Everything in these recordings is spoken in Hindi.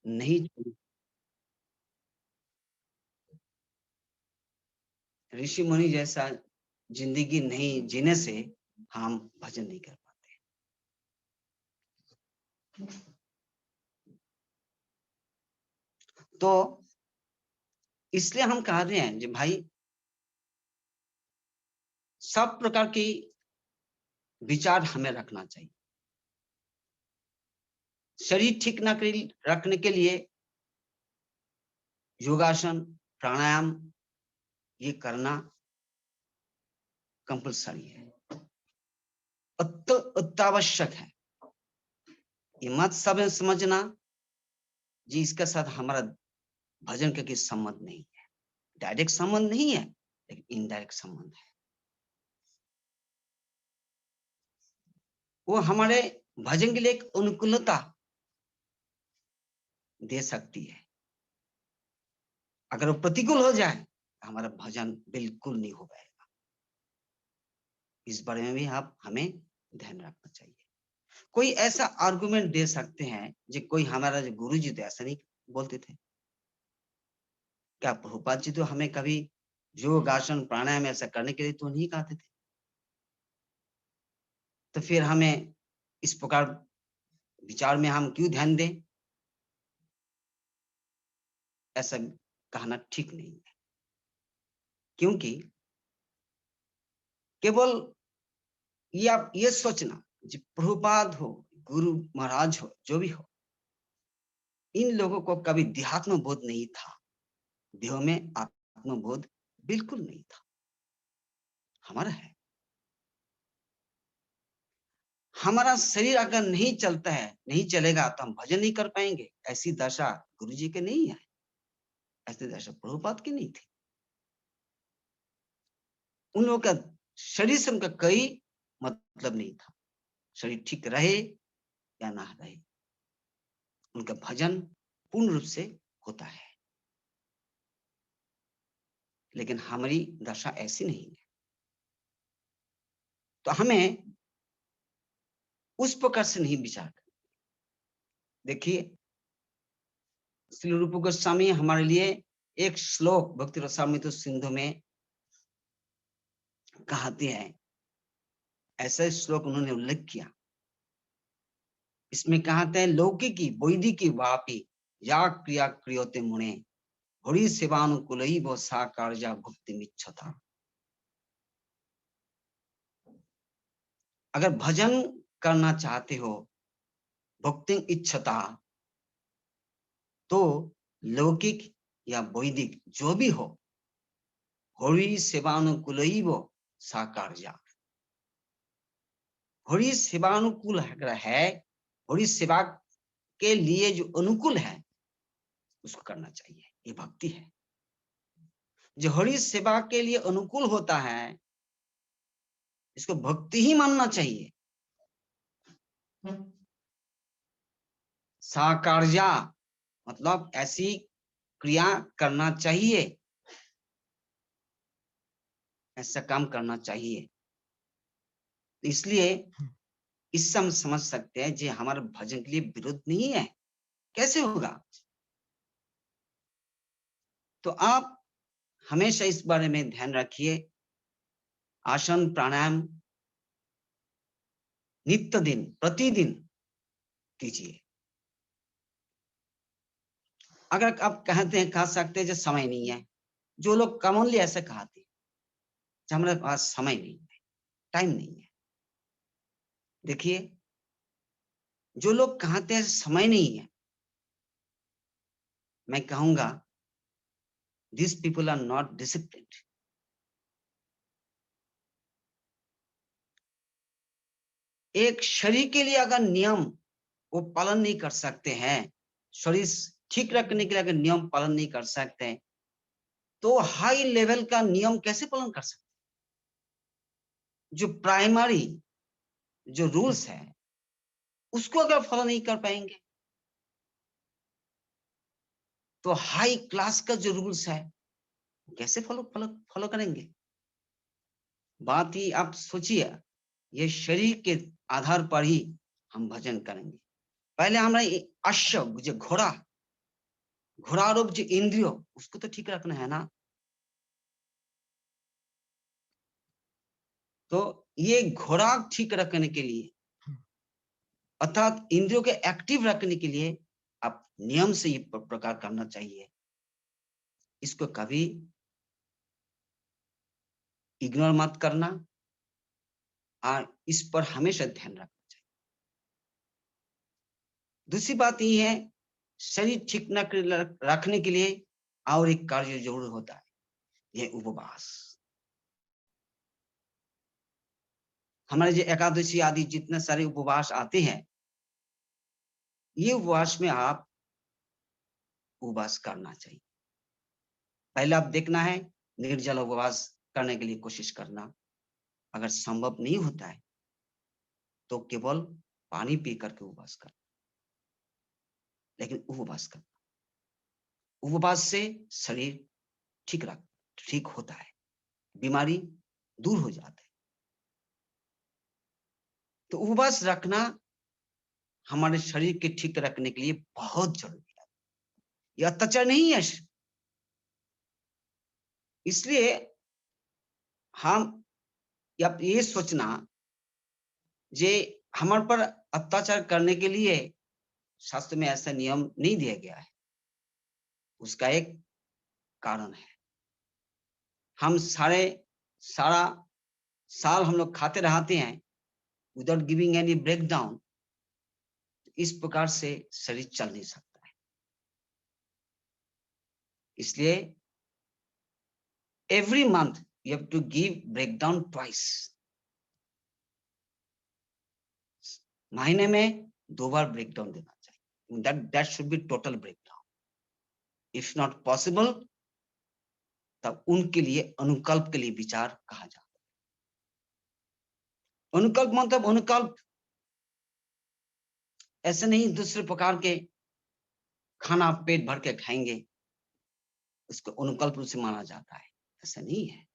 नहीं, ऋषि मुनि जैसा जिंदगी नहीं जीने से हम भजन नहीं कर पाते। तो इसलिए हम कह रहे हैं कि भाई सब प्रकार की विचार हमें रखना चाहिए। शरीर ठीक न रखने के लिए योगासन, प्राणायाम ये करना कंपल्सरी है, अत्यावश्यक है। ये मत सब समझना जी इसके साथ हमारा भजन का कोई संबंध नहीं है। डायरेक्ट संबंध नहीं है, लेकिन इनडायरेक्ट संबंध है। वो हमारे भजन के लिए एक अनुकूलता दे सकती है। अगर वो प्रतिकूल हो जाए तो हमारा भजन बिल्कुल नहीं हो पाएगा। इस बारे में भी आप हमें ध्यान रखना चाहिए। कोई ऐसा आर्गुमेंट दे सकते हैं जो कोई हमारा जो गुरु जी तो ऐसा नहीं बोलते थे। क्या प्रभुपाद जी तो हमें कभी योग आसन प्राणायाम ऐसा करने के लिए तो नहीं कहते थे। तो फिर हमें इस प्रकार विचार में हम क्यों ध्यान दें? ऐसा कहना ठीक नहीं है, क्योंकि केवल ये आप ये सोचना जो प्रभुपाद हो, गुरु महाराज हो, जो भी हो, इन लोगों को कभी देहात्म बोध नहीं था, देह में आत्मबोध बिल्कुल नहीं था। हमारा है। हमारा शरीर अगर नहीं चलता है, नहीं चलेगा तो हम भजन नहीं कर पाएंगे। ऐसी दशा गुरु जी के नहीं है, ऐसी दशा प्रभुपाद की नहीं थी। उन लोगों का शरीर से उनका कोई मतलब नहीं था। शरीर ठीक रहे या ना रहे, उनका भजन पूर्ण रूप से होता है। लेकिन हमारी दशा ऐसी नहीं है। तो हमें उस प्रकार से नहीं विचार करना। देखिए, श्री रूप गोस्वामी हमारे लिए एक श्लोक भक्ति रसामृत सिंधु में कहते हैं। ऐसा श्लोक उन्होंने उल्लेख किया। इसमें कहते हैं लौकिकी वैदिकी वापी या क्रिया क्रियोते मुने हरि सेवानुकूल वो सा कार्या भक्ति मिच्छता। अगर भजन करना चाहते हो, भक्ति इच्छता, तो लौकिक या वैदिक जो भी हो, हरि सेवानुकूल वो सा कार्या। हरि सेवानुकूल है, हरि सेवा के लिए जो अनुकूल है उसको करना चाहिए। ये भक्ति है। जो हरि सेवा के लिए अनुकूल होता है इसको भक्ति ही मानना चाहिए। साकार्या मतलब ऐसी क्रिया करना चाहिए, ऐसा काम करना चाहिए। इसलिए इससे हम समझ सकते हैं जो हमारे भजन के लिए विरुद्ध नहीं है। कैसे होगा? तो आप हमेशा इस बारे में ध्यान रखिए। आसन प्राणायाम नित्य दिन प्रतिदिन कीजिए। अगर आप कहते हैं, कह सकते हैं जो समय नहीं है, जो लोग कॉमनली ऐसे कहते हैं हमारे पास समय नहीं है, टाइम नहीं है। देखिए, जो लोग कहते हैं समय नहीं है, मैं कहूंगा these people are not disciplined. एक शरीर के लिए अगर नियम वो पालन नहीं कर सकते हैं, शरीर ठीक रखने के लिए अगर नियम पालन नहीं कर सकते हैं, तो हाई लेवल का नियम कैसे पालन कर सकते? जो प्राइमरी जो रूल्स है उसको अगर फॉलो नहीं कर पाएंगे, तो हाई क्लास का जो रूल्स है कैसे फॉलो फॉलो फॉलो करेंगे? बात ही आप सोचिए, ये शरीर के आधार पर ही हम भजन करेंगे। पहले हमारा अश्व जो घोड़ा घोड़ारूप जो इंद्रिय उसको तो ठीक रखना है ना। तो ये घोड़ा ठीक रखने के लिए अर्थात इंद्रियों के एक्टिव रखने के लिए आप नियम से ये प्रकार करना चाहिए। इसको कभी इग्नोर मत करना और इस पर हमेशा ध्यान रखना चाहिए। दूसरी बात ये है, शरीर ठीक न रखने के लिए और एक कार्य जरूर होता है, ये उपवास। हमारे जो एकादशी आदि जितने सारे उपवास आते हैं, ये उपवास में आप उपवास करना चाहिए। पहले आप देखना है, निर्जल उपवास करने के लिए कोशिश करना। अगर संभव नहीं होता है तो केवल पानी पी करके उपवास करना, लेकिन उपवास करना। उपवास से शरीर ठीक होता है, बीमारी दूर हो जाता है। तो उपवास रखना हमारे शरीर के ठीक रखने के लिए बहुत जरूरी है। यह अत्याचार नहीं है। इसलिए हम आप ये सोचना जे हमारे पर अत्याचार करने के लिए शास्त्र में ऐसा नियम नहीं दिया गया है। उसका एक कारण है। हम सारा साल हम लोग खाते रहते हैं विदाउट गिविंग एनी ब्रेकडाउन। इस प्रकार से शरीर चल नहीं सकता है। इसलिए every month you have to give breakdown twice. महीने में 2 बार ब्रेकडाउन देना चाहिए। That should be total breakdown. If not possible तब उनके लिए अनुकल्प के लिए विचार कहा जाता है। अनुकल्प मतलब अनुकल्प ऐसे नहीं दूसरे प्रकार के खाना पेट भर के खाएंगे, उसको अनुकल्प रूप से माना जाता है, ऐसा नहीं है।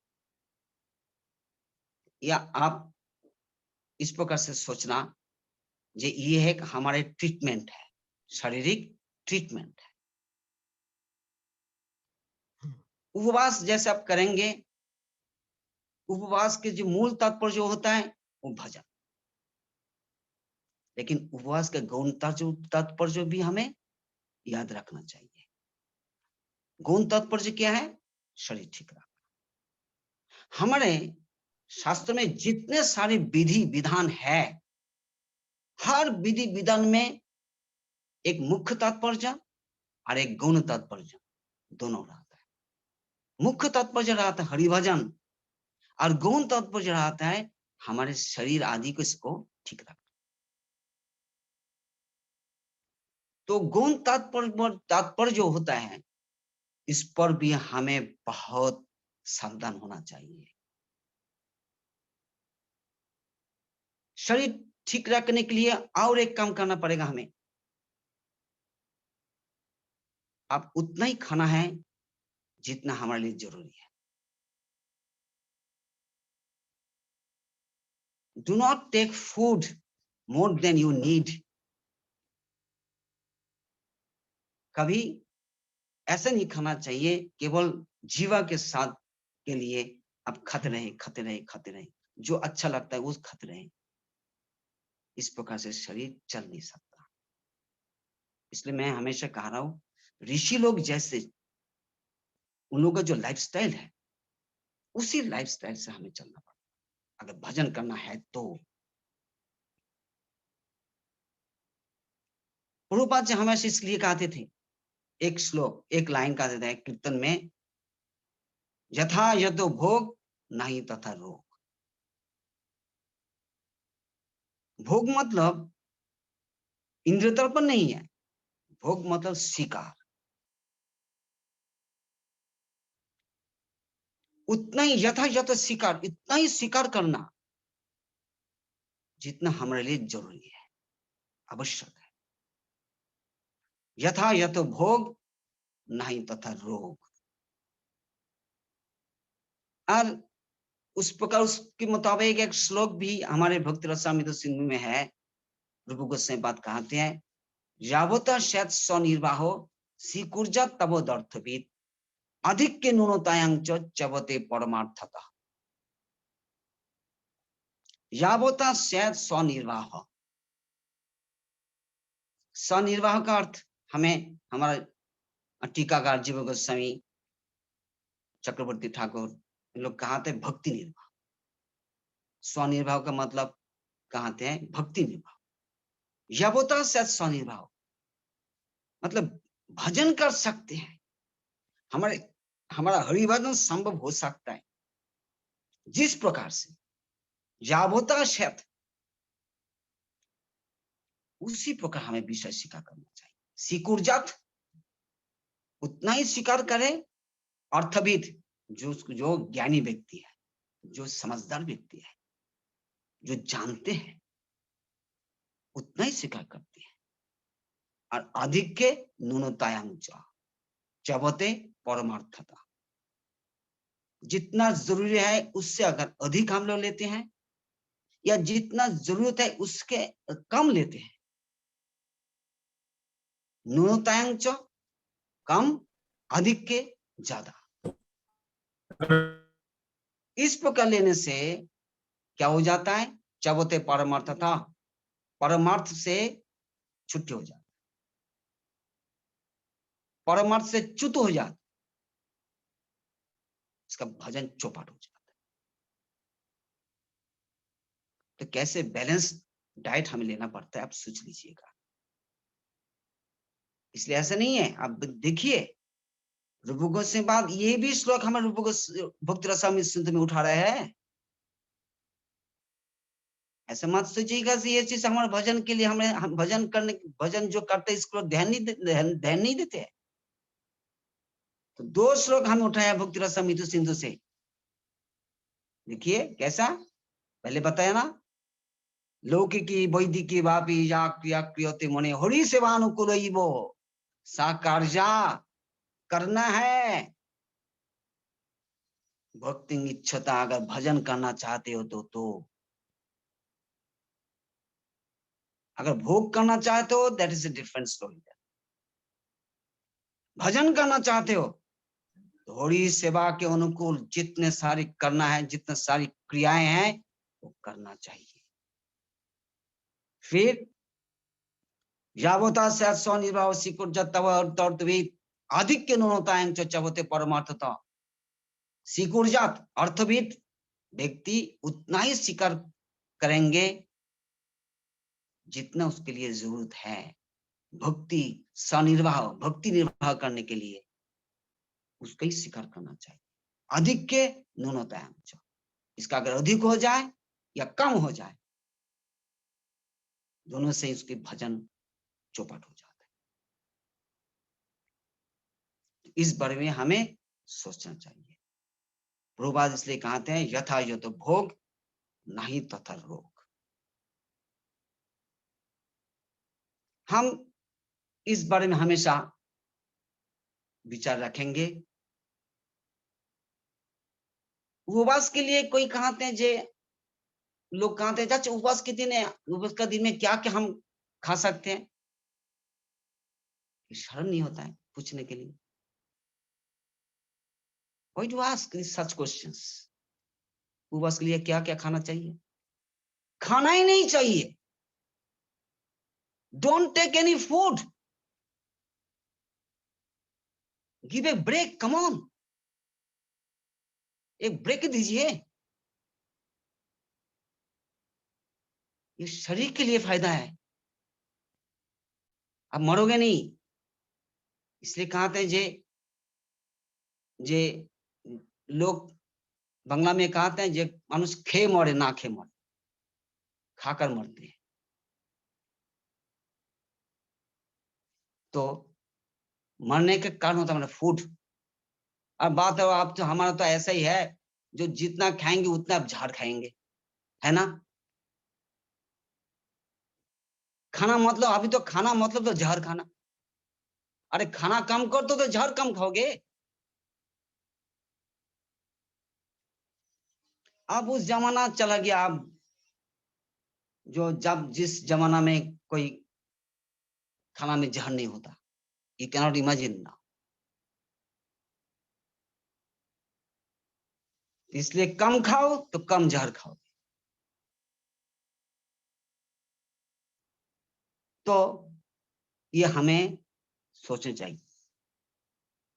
या आप इस प्रकार से सोचना जे ये है हमारे ट्रीटमेंट है, शारीरिक ट्रीटमेंट है। उपवास जैसे आप करेंगे, उपवास के जो मूल तात्पर्य जो होता है वो भजन। लेकिन उपवास के गौण तात्पर्य भी हमें याद रखना चाहिए। गौण तात्पर्य क्या है? शरीर ठीक रखना। हमारे शास्त्र में जितने सारे विधि विधान है, हर विधि विधान में एक मुख्य तात्पर्य और एक गौण तात्पर्य दोनों रहता है। मुख्य तात्पर्य रहता है हरिभजन और गौण तात्पर्य रहता है हमारे शरीर आदि को इसको ठीक रखना। तो गौण तात्पर्य जो होता है, इस पर भी हमें बहुत सावधान होना चाहिए। शरीर ठीक रखने के लिए और एक काम करना पड़ेगा हमें। आप उतना ही खाना है जितना हमारे लिए जरूरी है। Do not take food more than you need. कभी ऐसा नहीं खाना चाहिए केवल जीवा के साथ के लिए आप खाते रहे, जो अच्छा लगता है वो खाते रहे। इस प्रकार से शरीर चल नहीं सकता। इसलिए मैं हमेशा कह रहा हूं, ऋषि लोग जैसे उन लोगों का जो लाइफस्टाइल है, उसी लाइफस्टाइल से हमें चलना पड़ता अगर भजन करना है तो। प्रभुपाद जी हमेशा इसलिए कहते थे, एक श्लोक एक लाइन कहते थे कीर्तन में, यथा यतो भोग नहीं तथा रोग। भोग मतलब इंद्रिय तर्पण नहीं है, भोग मतलब स्वीकार। उतना ही यथा यथ स्वीकार, इतना ही स्वीकार करना जितना हमारे लिए जरूरी है, आवश्यक है। यथा यथ भोग नहीं तथा रोग। और उस प्रकार उसके मुताबिक एक श्लोक भी हमारे भक्ति रसामृत सिंधु में है। रूप गोस्वामी बात कहते हैं, यावता सत स्वनिर्वाहो स्वीकुर्जा तबोदर्थविद अधिक के न्यूनतायां च चवते परमार्थतः यावता स्यात् स्वनिर्वाह। स्वनिर्वाह का अर्थ हमें हमारा टीकाकार जीव गोस्वामी, चक्रवर्ती ठाकुर, इन लोग कहाते हैं भक्ति निर्वाह। स्वनिर्वाह का मतलब कहाते हैं भक्ति निर्वाह। यावता स्यात् स्वनिर्वाह मतलब भजन कर सकते हैं, हमारा हरिभजन संभव हो सकता है जिस प्रकार से यावता स्यात्, उसी प्रकार हमें विषय स्वीकार करना चाहिए। स्वीकुर्जात उतना ही स्वीकार करे, अर्थविद जो ज्ञानी व्यक्ति है, जो समझदार व्यक्ति है, जो जानते हैं, उतना ही स्वीकार करते हैं। और अधिक के न्यूनतायां चवते परमार्थता, जितना जरूरी है उससे अगर अधिक हम लोग लेते हैं या जितना जरूरत है उसके कम लेते हैं, न्यूनतायां च कम, अधिक के ज्यादा, इस प्रकार लेने से क्या हो जाता है? चवते परमार्थता, परमार्थ से छुट्टी हो जाती, परमार्थ से च्युत हो जाता, इसका भजन चौपट हो जाता है। तो कैसे बैलेंस डाइट हमें लेना पड़ता है, आप सोच लीजिएगा। इसलिए ऐसा नहीं है, आप देखिए रूप गोस्वामी बाद ये भी श्लोक हमारे रूप भक्ति रसामृत सिंधु में उठा रहे हैं। ऐसा मत सोचिएगा कि ये चीज हमारे भजन के लिए, हम भजन करने, भजन जो करते हैं इसको ध्यान नहीं देते हैं। तो 2 श्लोक हमें उठाया भक्ति रसामृत सिंधु से, देखिए कैसा, पहले बताया ना, लौकिकी वैदिकी वापी या क्रिया क्रियते मने हरि सेवानुकूल सा कार्या करना है। भक्ति इच्छता, अगर भजन करना चाहते हो तो अगर भोग करना चाहते हो that is a different story. भजन करना चाहते हो तो हरि सेवा के अनुकूल जितने सारी करना है, जितने सारी क्रियाएं हैं वो करना चाहिए। फिर यावता स्यात् स्वनिर्वाह स्वीकुर्जा तबोदर्थविद अधिक के न्यूनतायां च चवते परमार्थतः। स्वीकुर्जात अर्थविद व्यक्ति उतना ही स्वीकार करेंगे जितना उसके लिए जरूरत है। भक्ति स्वनिर्वाह, भक्ति निर्वाह करने के लिए उसका ही स्वीकार करना चाहिए। अधिक के न्यूनतायां च, इसका अगर अधिक हो जाए या कम हो जाए, दोनों से उसके भजन चौपट हो जाता है। इस बारे में हमें सोचना चाहिए। प्रभुपाद इसलिए कहते हैं यथा यथ भोग नहीं तथा रोग। हम इस बारे में हमेशा विचार रखेंगे। उपवास के लिए कोई कहते हैं, जे लोग कहते हैं चाचा उपवास के दिन है, उपवास का दिन में क्या क्या हम खा सकते हैं? शर्म नहीं होता है पूछने के लिए? Why to ask such questions? उपवास के लिए क्या क्या खाना चाहिए? खाना ही नहीं चाहिए। Don't take any food. Give a break, come on. एक ब्रेक दीजिए, ये शरीर के लिए फायदा है, आप मरोगे नहीं। इसलिए कहते हैं जे लोग बंगला में कहते हैं जे मनुष्य खे मरे ना खे मरे, खाकर मरते हैं। तो मरने के कारण होता है फूड। अब बात है, आप तो हमारा तो ऐसा ही है, जो जितना खाएंगे उतना आप झाड़ खाएंगे, है ना? खाना मतलब, अभी तो खाना मतलब तो जहर खाना। अरे खाना कम कर तो जहर कम खाओगे। अब उस जमाना चला गया, अब जो जब जिस जमाना में कोई खाना में जहर नहीं होता, You cannot imagine now. इसलिए कम खाओ तो कम जहर खाओ। तो ये हमें सोचना चाहिए।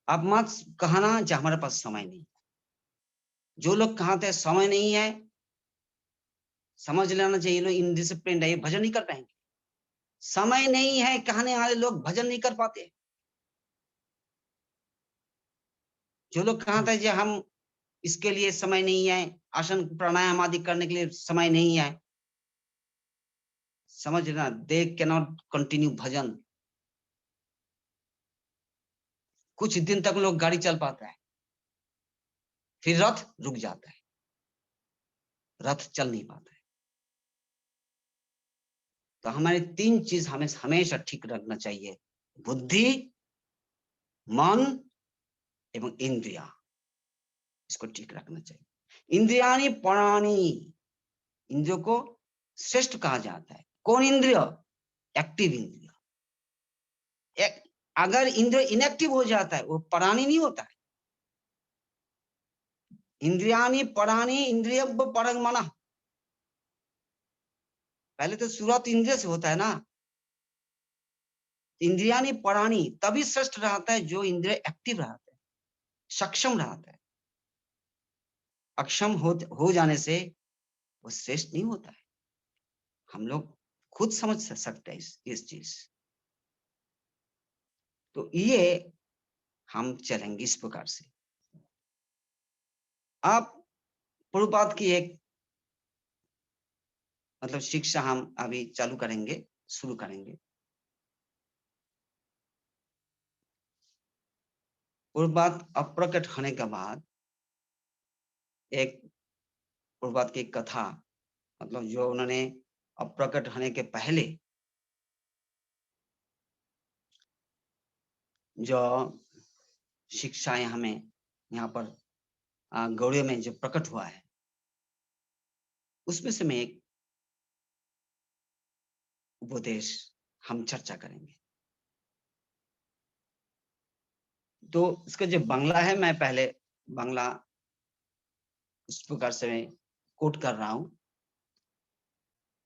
अब मत कहना कि हमारे पास समय नहीं। जो लोग कहते हैं समय नहीं है, समझ लेना चाहिए लोग इनडिसिप्लिन है, भजन नहीं कर पाएंगे। समय नहीं है कहने वाले लोग भजन नहीं कर पाते। जो लोग कहते हैं कि हम इसके लिए समय नहीं है, आसन प्राणायाम आदि करने के लिए समय नहीं है, समझना, दे कैन नॉट कंटिन्यू भजन। कुछ दिन तक लोग गाड़ी चल पाता है, फिर रथ रुक जाता है, रथ चल नहीं पाता है। तो हमारे 3 चीज हमें हमेशा ठीक रखना चाहिए, बुद्धि, मन एवं इंद्रिया। इसको ठीक रखना चाहिए। इंद्रियाणि प्राणी, इंद्रियों को श्रेष्ठ कहा जाता है। कौन इंद्रिय? एक्टिव इंद्रिय। अगर इंद्रिय इनएक्टिव हो जाता है वो प्राणी नहीं होता है। इंद्रियाणि प्राणी, इंद्रिय परंग मना। पहले तो शुरुआत इंद्रिय से होता है ना। इंद्रियाणि प्राणी तभी श्रेष्ठ रहता है जो इंद्रिय एक्टिव रहता है, सक्षम रहता है। अक्षम हो जाने से वो श्रेष्ठ नहीं होता है। हम लोग खुद समझ सकते हैं इस चीज। तो ये हम चलेंगे इस प्रकार से। आप पूर्वपाद की एक मतलब शिक्षा हम अभी चालू करेंगे, शुरू करेंगे। पूर्वपाद अप्रकट होने के बाद एक पूर्वपाद की कथा, मतलब जो उन्होंने अप्रकट होने के पहले जो शिक्षाएं हमें यहाँ पर गौड़ियों में जो प्रकट हुआ है, उसमें से मैं एक उपदेश हम चर्चा करेंगे। तो इसका जो बांग्ला है, मैं पहले बांग्ला इस प्रकार से मैं कोट कर रहा हूं,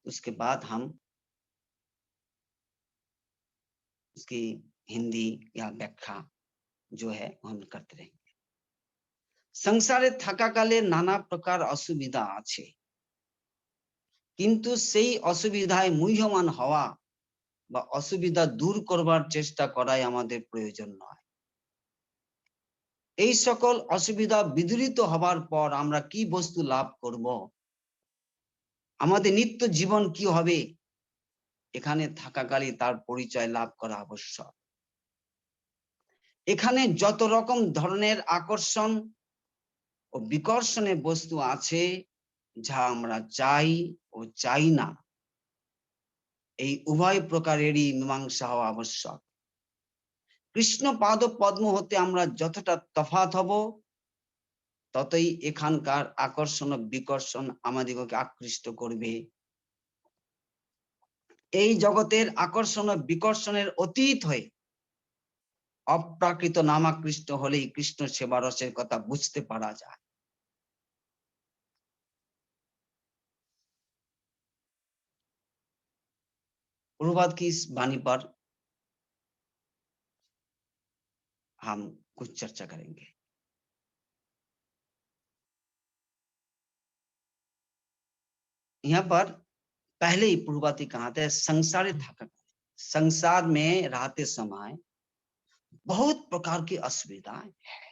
उसके बाद हम उसकी हिंदी या व्याख्या जो है हम करते रहेंगे। संसारे থাকাকালে नाना प्रकार असुविधा আছে, কিন্তু সেই অসুবিধায় মুহ্যমান হওয়া বা অসুবিধা দূর করবার চেষ্টা করাই আমাদের প্রয়োজন নয়। এই সকল অসুবিধা বিদূরিত হবার পর আমরা কি বস্তু লাভ করব, আমাদের নিত্য জীবন কি হবে, এখানে থাকাকালে তার পরিচয় লাভ করা আবশ্যক। এখানে যত রকম ধরনের আকর্ষণ ও বিকর্ষণের বস্তু আছে, যা আমরা চাই ও চাই না, এই উভয় প্রকারেরই মীমাংসা হওয়া আবশ্যক। কৃষ্ণ পাদ পদ্ম হতে আমরা যতটা তফাৎ হব, ততই এখানকার আকর্ষণ ও বিকর্ষণ আমাদিগকে আকৃষ্ট করবে। এই জগতের আকর্ষণ ও বিকর্ষণের অতীত হয়ে অপ্রাকৃত নামাকৃষ্ট হলেই কৃষ্ণ সেবা রসের কথা বুঝতে পারা যায়। पूर्वपाद की इस वाणी पर हम कुछ चर्चा करेंगे। यहाँ पर पहले ही पूर्वपाद कहा था, संसार था, संसार में रहते समय बहुत प्रकार की असुविधाएं है,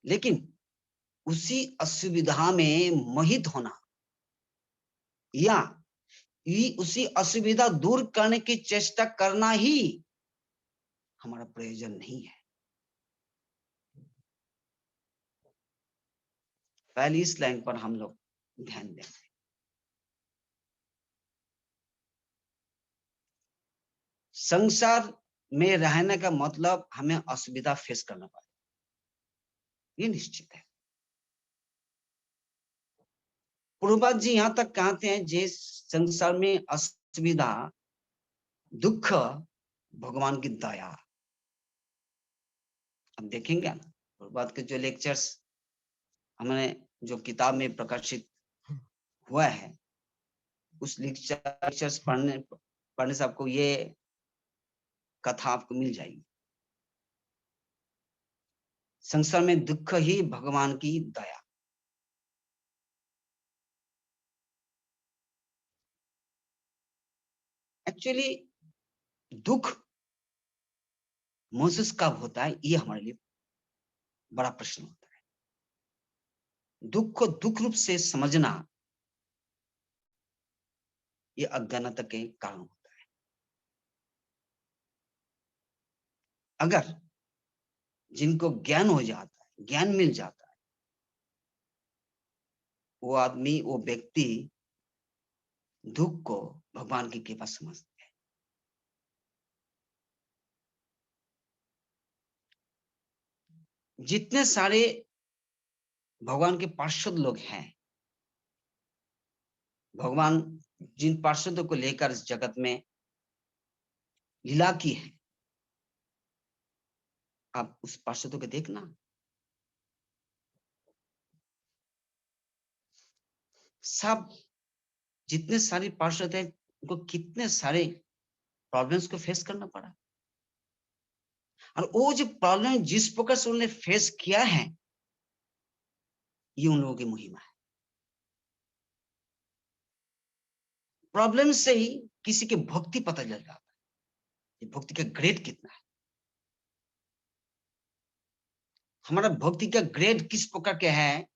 लेकिन उसी असुविधा में मोहित होना या उसी असुविधा दूर करने की चेष्टा करना ही हमारा प्रयोजन नहीं है। पहली इस लाइन पर हम लोग ध्यान देंगे। संसार में रहने का मतलब हमें असुविधा फेस करना पड़ेगा, ये निश्चित है। पूर्वपाद जी यहाँ तक कहते हैं, जिस संसार में असुविधा, दुख, भगवान की दया। अब देखेंगे ना प्रभुपाद के जो लेक्चर्स हमने जो किताब में प्रकाशित हुआ है, उस लेक्चर्स पढ़ने से आपको ये कथा आपको मिल जाएगी। संसार में दुख ही भगवान की दया। एक्चुअली दुख महसूस कब होता है, ये हमारे लिए बड़ा प्रश्न होता है। दुख को दुख रूप से समझना ये अज्ञानता के कारण होता है। अगर जिनको ज्ञान हो जाता है, ज्ञान मिल जाता है, वो आदमी, वो व्यक्ति दुख को भगवान की कृपा समझते हैं। जितने सारे भगवान के पार्षद लोग हैं, भगवान जिन पार्षदों को लेकर इस जगत में लीला की है, आप उस पार्षदों को देखना, सब जितने सारे पार्षद हैं उनको कितने सारे प्रॉब्लम्स को फेस करना पड़ा, और वो जो प्रॉब्लम जिस प्रकार से उन्होंने फेस किया है, ये उन लोगों की महिमा है। प्रॉब्लम से ही किसी की भक्ति पता चल जाता है, भक्ति का ग्रेड कितना है, हमारा भक्ति का ग्रेड किस प्रकार के है,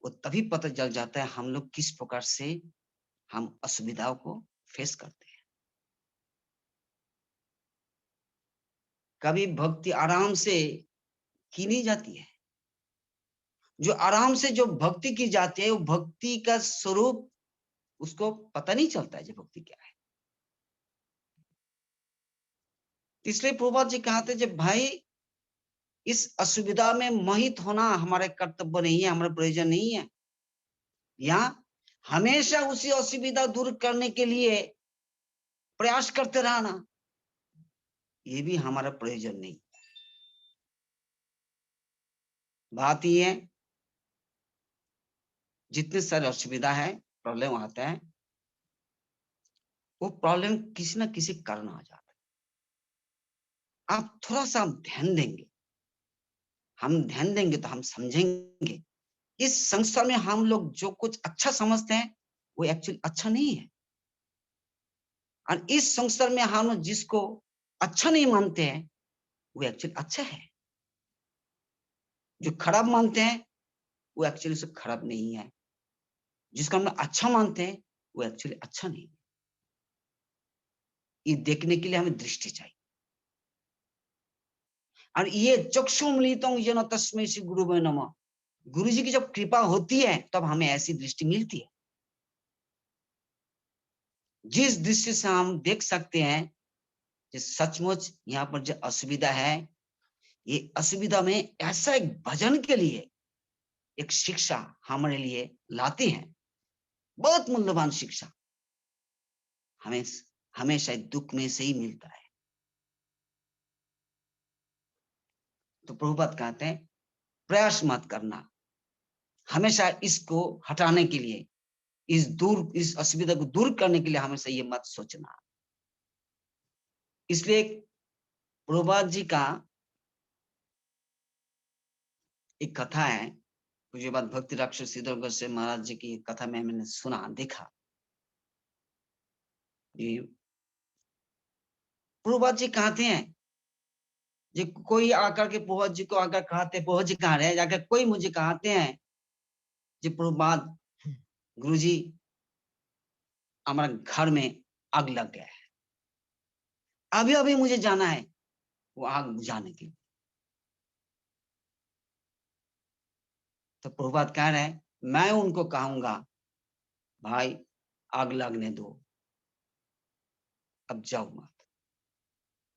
वो तभी पता चल जाता है हम लोग किस प्रकार से हम असुविधाओं को फेस करते हैं। कभी भक्ति आराम से की नहीं जाती है। जो आराम से जो भक्ति की जाती है, वो भक्ति का स्वरूप उसको पता नहीं चलता है, जो भक्ति क्या है। इसलिए प्रभुपाद जी कहते हैं, जब भाई इस असुविधा में मोहित होना हमारे कर्तव्य नहीं है, हमारा प्रयोजन नहीं है। या हमेशा उसी असुविधा दूर करने के लिए प्रयास करते रहना, ये भी हमारा प्रयोजन नहीं। बात ये है, जितने सारे असुविधा है, प्रॉब्लम आता है, वो प्रॉब्लम किसी ना किसी कारण आ जाता है। आप थोड़ा सा ध्यान देंगे, हम ध्यान देंगे तो हम समझेंगे इस संसार में हम लोग जो कुछ अच्छा समझते हैं वो एक्चुअली अच्छा नहीं है, और इस संसार में हम लोग जिसको अच्छा नहीं मानते हैं वो एक्चुअली अच्छा है। जो खराब मानते हैं वो एक्चुअली से खराब नहीं है, जिसको हम लोग अच्छा मानते हैं वो एक्चुअली अच्छा नहीं है। ये देखने के लिए हमें दृष्टि चाहिए, और ये चक्षुमलितं येन तस्मै श्री गुरुवे नमः, गुरु जी की जब कृपा होती है तब हमें ऐसी दृष्टि मिलती है, जिस दृष्टि से हम देख सकते हैं कि सचमुच यहाँ पर जो असुविधा है, ये असुविधा में ऐसा एक भजन के लिए एक शिक्षा हमारे लिए लाती है, बहुत मूल्यवान शिक्षा हमें हमेशा दुख में से ही मिलता है। तो प्रभुपाद कहते हैं प्रयास मत करना, हमेशा इसको हटाने के लिए, इस असुविधा को दूर करने के लिए हमेशा ये मत सोचना। इसलिए प्रभुपाद जी का एक कथा है, मुझे बात भक्ति राक्षस श्रीधर गोस्वामी महाराज जी की कथा में मैंने सुना, देखा। प्रभुपाद जी कहते हैं, जो कोई आकर के प्रभुपाद जी को आकर कहते, प्रभुपाद जी कह रहे हैं, जाकर कोई मुझे कहते हैं जी प्रभुपाद गुरुजी हमारे घर में आग लग गया है, अभी अभी मुझे जाना है वो आग बुझाने के लिए। तो प्रभुपाद कह रहे हैं, मैं उनको कहूंगा भाई आग लगने दो, अब जाओ मत,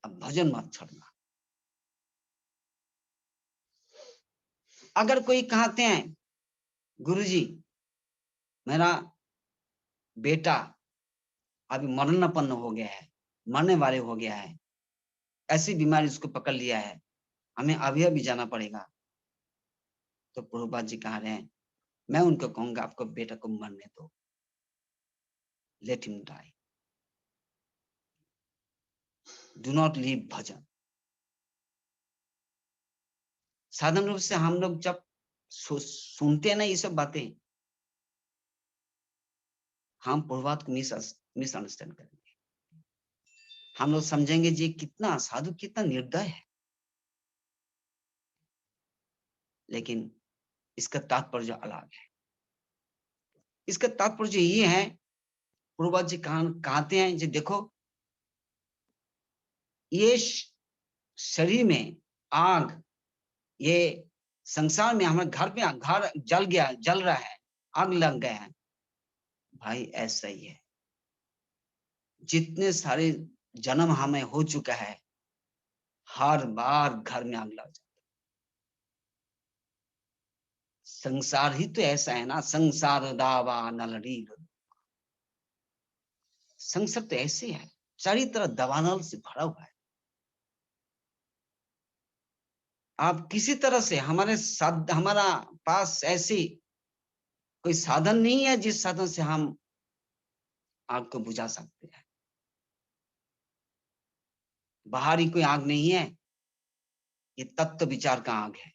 अब भजन मत छोड़ना। अगर कोई कहते हैं गुरुजी मेरा बेटा अभी मरणापन्न हो गया है, मरने वाले हो गया है, ऐसी बीमारी उसको पकड़ लिया है, हमें अभी अभी जाना पड़ेगा। तो प्रभुपाद जी कह रहे हैं, मैं उनको कहूंगा आपको बेटा को मरने दो, let him die, do not leave bhajan. साधारण रूप से हम लोग जब सुनते हैं ना ये सब बातें, हम प्रभुपाद को मिसअंडरस्टैंड करेंगे। हम लोग समझेंगे जी कितना साधु, कितना निर्दय है, लेकिन इसका तात्पर्य अलग है। इसका तात्पर्य ये है, प्रभुपाद जी कहते हैं जी देखो, ये शरीर में आग, ये संसार में हमारे घर पे घर जल गया, जल रहा है, आग लग गया है, भाई ऐसा ही है। जितने सारे जन्म हमें हो चुका है, हर बार घर में आग लग जाता है। संसार ही तो ऐसा है ना, संसार दावा नलड़ी, संसार तो ऐसे है, चारी तरह दवानल से भरा हुआ है। आप किसी तरह से हमारा पास ऐसी कोई साधन नहीं है जिस साधन से हम आग को बुझा सकते हैं। बाहरी कोई आग नहीं है, ये तत्व विचार का आग है।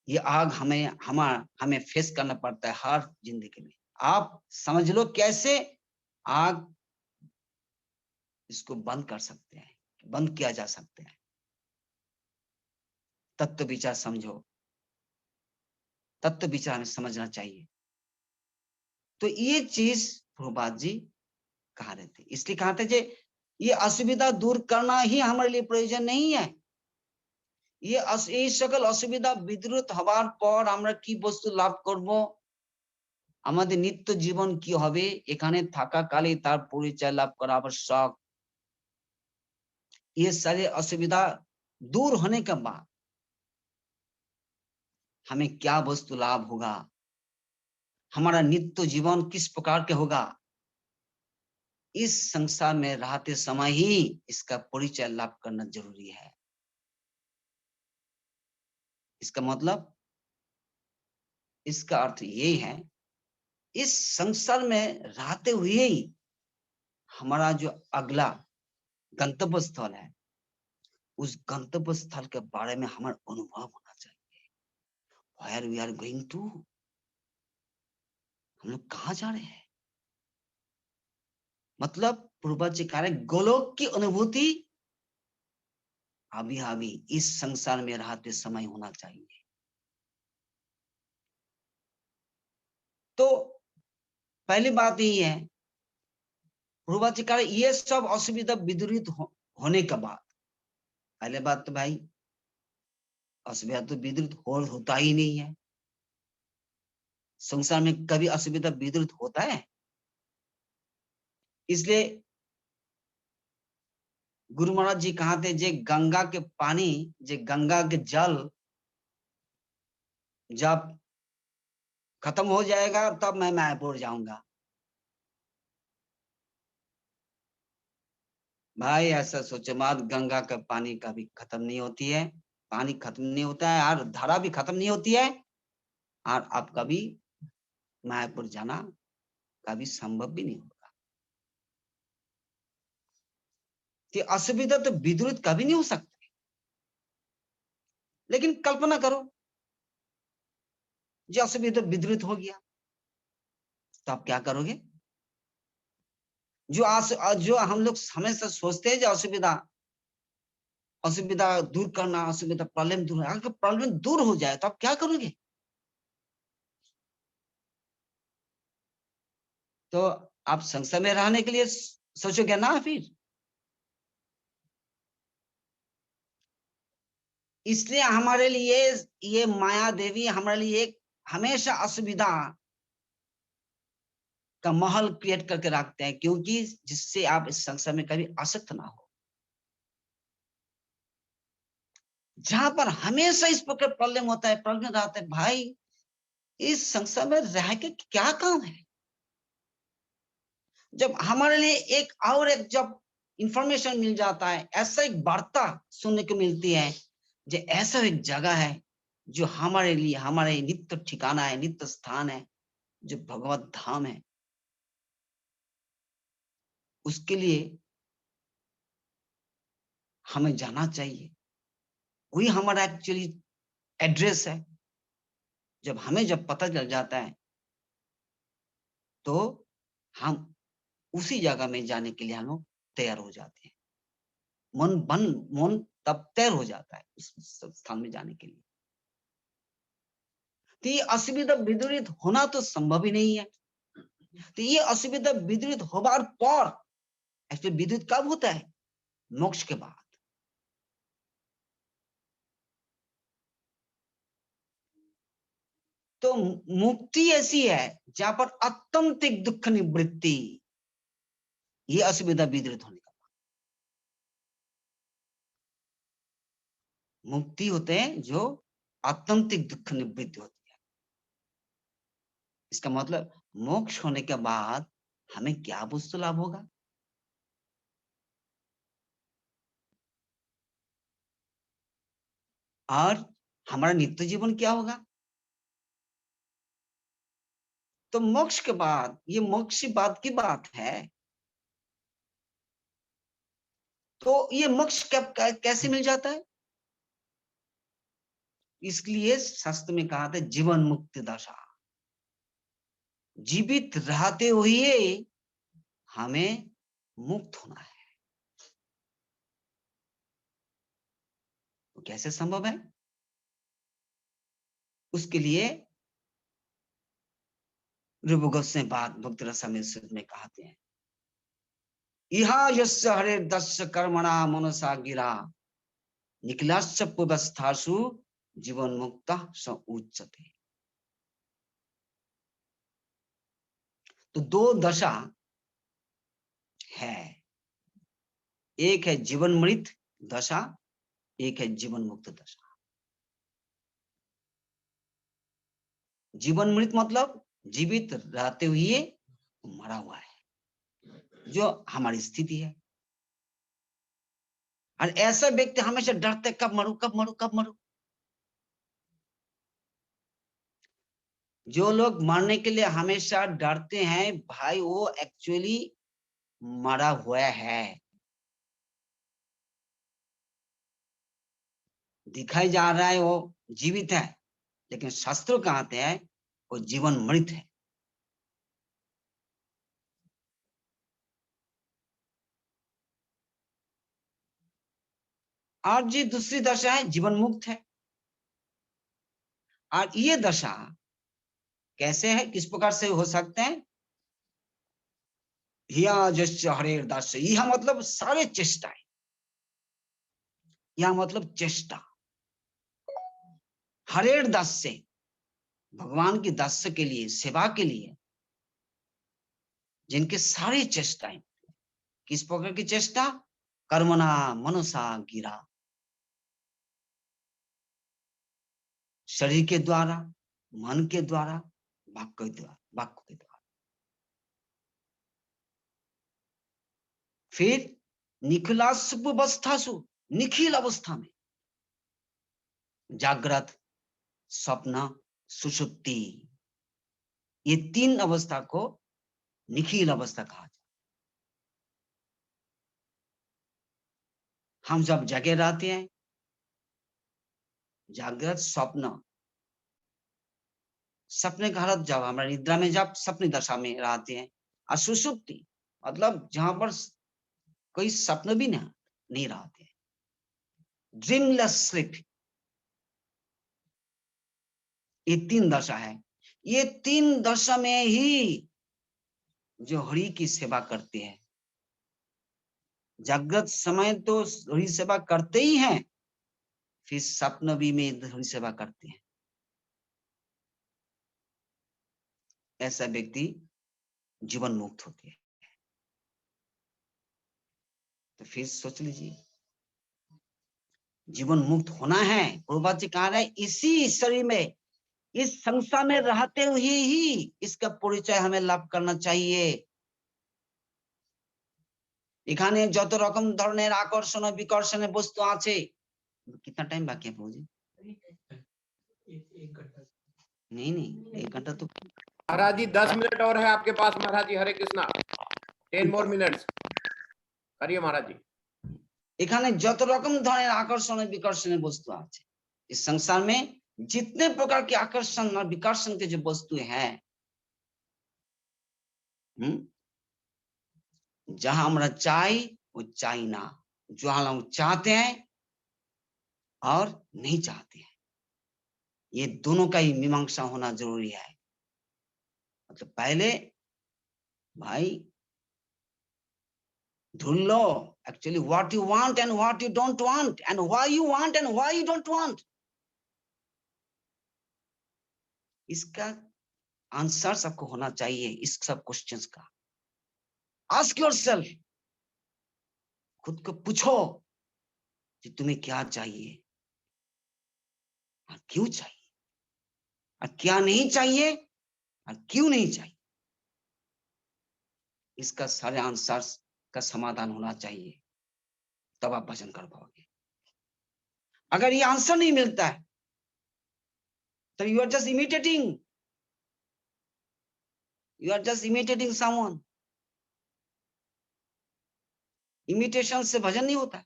ये आग हमें फेस करना पड़ता है हर जिंदगी में। आप समझ लो कैसे आग इसको बंद कर सकते हैं, बंद किया जा सकते हैं। तत्व विचार समझो, तत्व विचार हमें समझना चाहिए। तो ये चीज प्रभुपाद जी कहा रहे थे, इसलिए कहा थे जे ये असुविधा दूर करना ही हमारे लिए प्रयोजन नहीं है। এই সকল অসুবিধা বিদ্রুত হবার পর আমরা কি বস্তু লাভ করব, আমাদের নিত্য জীবন কি হবে, এখানে থাকাকালে তার পরিচয় লাভ করা আবশ্যক। ये सारे असुविधा दूर होने के बाद हमें क्या वस्तु लाभ होगा, हमारा नित्य जीवन किस प्रकार के होगा, इस संसार में रहते समय ही इसका परिचय लाभ करना जरूरी है। इसका मतलब, इसका अर्थ ये है, इस संसार में रहते हुए ही हमारा जो अगला गंतव्य स्थल है, उस गंतव्य स्थल के बारे में हमारा अनुभव होना चाहिए। Where we are going to, हम लोग कहाँ जा रहे हैं, मतलब पूर्वज जी कह रहे गोलोक की अनुभूति अभी अभी इस संसार में रहते समय होना चाहिए। तो पहली बात यही है, पूर्वज जी कह रहे ये सब असुविधा विदुरित होने के बाद, पहले बात तो भाई असुविधा तो विदुरित होता ही नहीं है। संसार में कभी असुविधा विदुरित होता है? इसलिए गुरु महाराज जी कहा थे, जे गंगा के पानी, जे गंगा के जल जब खत्म हो जाएगा तब मैं मायापुर जाऊंगा। भाई ऐसा सोचो मत, गंगा का पानी कभी खत्म नहीं होती है, पानी खत्म नहीं होता है, और धारा भी खत्म नहीं होती है, और आप कभी मायापुर जाना कभी संभव भी नहीं होगा। कि असुविधा तो विदुरित कभी नहीं हो सकती, लेकिन कल्पना करो जो असुविधा विदुरित हो गया तो आप क्या करोगे? जो हम लोग हमेशा सोचते हैं जो असुविधा असुविधा दूर करना, असुविधा प्रॉब्लम दूर, अगर प्रॉब्लम दूर हो जाए तो आप क्या करोगे? तो आप संसार में रहने के लिए सोचोगे ना फिर। इसलिए हमारे लिए ये माया देवी हमारे लिए हमेशा असुविधा का महल क्रिएट करके रखते हैं, क्योंकि जिससे आप इस संसार में कभी आसक्त ना हो। जहां पर हमेशा इस प्रकार प्रॉब्लम होता है, प्रॉब्लम रहता है, भाई इस संसार में रह के क्या काम है? जब हमारे लिए एक जब इंफॉर्मेशन मिल जाता है, ऐसा एक वार्ता सुनने को मिलती है, जो ऐसा एक जगह है जो हमारे लिए हमारे नित्य ठिकाना है, नित्य स्थान है, जो भगवत धाम है, उसके लिए हमें जाना चाहिए। वही हमारा एक्चुअली एड्रेस है। जब पता चल जाता है तो हम उसी जगह में जाने के लिए हम लोग तैयार हो जाते हैं। मन तब तैयार हो जाता है उस स्थान में जाने के लिए। तो ये असुविधा विदुरित होना तो संभव ही नहीं है। तो ये असुविधा विदुरित होबार पर एक्चुअली विदुरित कब होता है? मोक्ष के बाद। तो मुक्ति ऐसी है जहां पर अत्यंतिक दुख निवृत्ति, ये असुविधा विदुरित होने का मुक्ति होते हैं जो आत्यंतिक दुख निवृत्ति होती है। इसका मतलब मोक्ष होने के बाद हमें क्या वस्तु लाभ होगा? और हमारा नित्य जीवन क्या होगा? तो मोक्ष के बाद, ये मोक्ष बाद की बात है। तो ये मोक्ष कैसे मिल जाता है? इसलिए शास्त्र में कहा था जीवन मुक्ति दशा। जीवित रहते हुए हमें मुक्त होना है। तो कैसे संभव है? उसके लिए रूप गोस्वामी बात भक्त रसामृत में कहते हैं, इहा यस्य हरे दस्य कर्मणा मनसा गिरा निखिलाश्च पूर्वस्थासु जीवन मुक्त स उच्यते। तो दो दशा है, एक है जीवन मृत दशा, एक है जीवन मुक्त दशा। जीवन मृत मतलब जीवित रहते हुए मरा हुआ है, जो हमारी स्थिति है। और ऐसा व्यक्ति हमेशा डरते कब मरू कब मरू कब मरू। जो लोग मरने के लिए हमेशा डरते हैं भाई, वो एक्चुअली मरा हुआ है। दिखाई जा रहा है वो जीवित है, लेकिन शास्त्रों कहते हैं वो जीवन मृत है। और जी दूसरी दशा है जीवन मुक्त है। और ये दशा कैसे है, किस प्रकार से हो सकते हैं? हिया जस्य हरेर दास, यह मतलब सारे चेष्टाएं, यह मतलब चेष्टा। हरेर दास से, भगवान की दास के लिए, सेवा के लिए जिनके सारे चेष्टाएं, किस प्रकार की चेष्टा? कर्मणा मनसा गिरा, शरीर के द्वारा, मन के द्वारा, वाक्य के द्वारा। फिर निखिलास्व अवस्थासु, निखिल अवस्था में, जागृत, स्वप्न, सुषुप्ति, ये तीन अवस्था को निखिल अवस्था कहा जाता। हम जब जगे रहते हैं, जागृत, स्वप्न, सपने का हालत जब हमारे निद्रा में, जब सपने दशा में रहते हैं। और सुषुप्ति मतलब जहां पर कोई सपन भी नहीं रहते, ड्रीमलेस स्लीप, ये तीन दशा है। ये तीन दशा में ही जो हरि की सेवा करते हैं, जागृत समय तो हरि सेवा करते ही हैं, फिर सपन भी में हरि सेवा करते हैं। ऐसा व्यक्ति जीवन मुक्त होते हैं। तो फिर सोच लीजिए, जीवन मुक्त होना है, प्रभुपाद जी कह रहे हैं इसी शरीर में, इस संसार में रहते हुए ही इसका परिचय हमें लाभ करना चाहिए। এখানে যত রকম ধরনের আকর্ষণ ও বিকর্ষণের বস্তু আছে। कितना टाइम बाकी है प्रभु जी? नहीं नहीं, 1 घंटा तो महाराज जी 10 मिनट और है आपके पास महाराज जी। हरे कृष्णा। 10 more minutes करिए महाराज जी। এখানে যত রকম ধরনের আকর্ষণ ও বিকর্ষণের বস্তু আছে, इस संसार में जितने प्रकार के आकर्षण और विकर्षण के जो वस्तु हैं, जहां আমরা চাই वो চাই না, जहां हम चाहते हैं और नहीं चाहते हैं, ये दोनों का ही मीमांसा होना जरूरी है। मतलब पहले भाई ढूंढ लो actually what you want and what you don't want and why you want and why you don't want. इसका आंसर आपको होना चाहिए, इस सब क्वेश्चंस का। आस्क योरसेल्फ, खुद को पूछो कि तुम्हें क्या चाहिए और क्यों चाहिए, और क्या नहीं चाहिए और क्यों नहीं चाहिए। इसका सारे आंसर का समाधान होना चाहिए, तब आप भजन कर पाओगे। अगर ये आंसर नहीं मिलता है तो you are just imitating, you are just imitating someone. Imitation से भजन नहीं होता।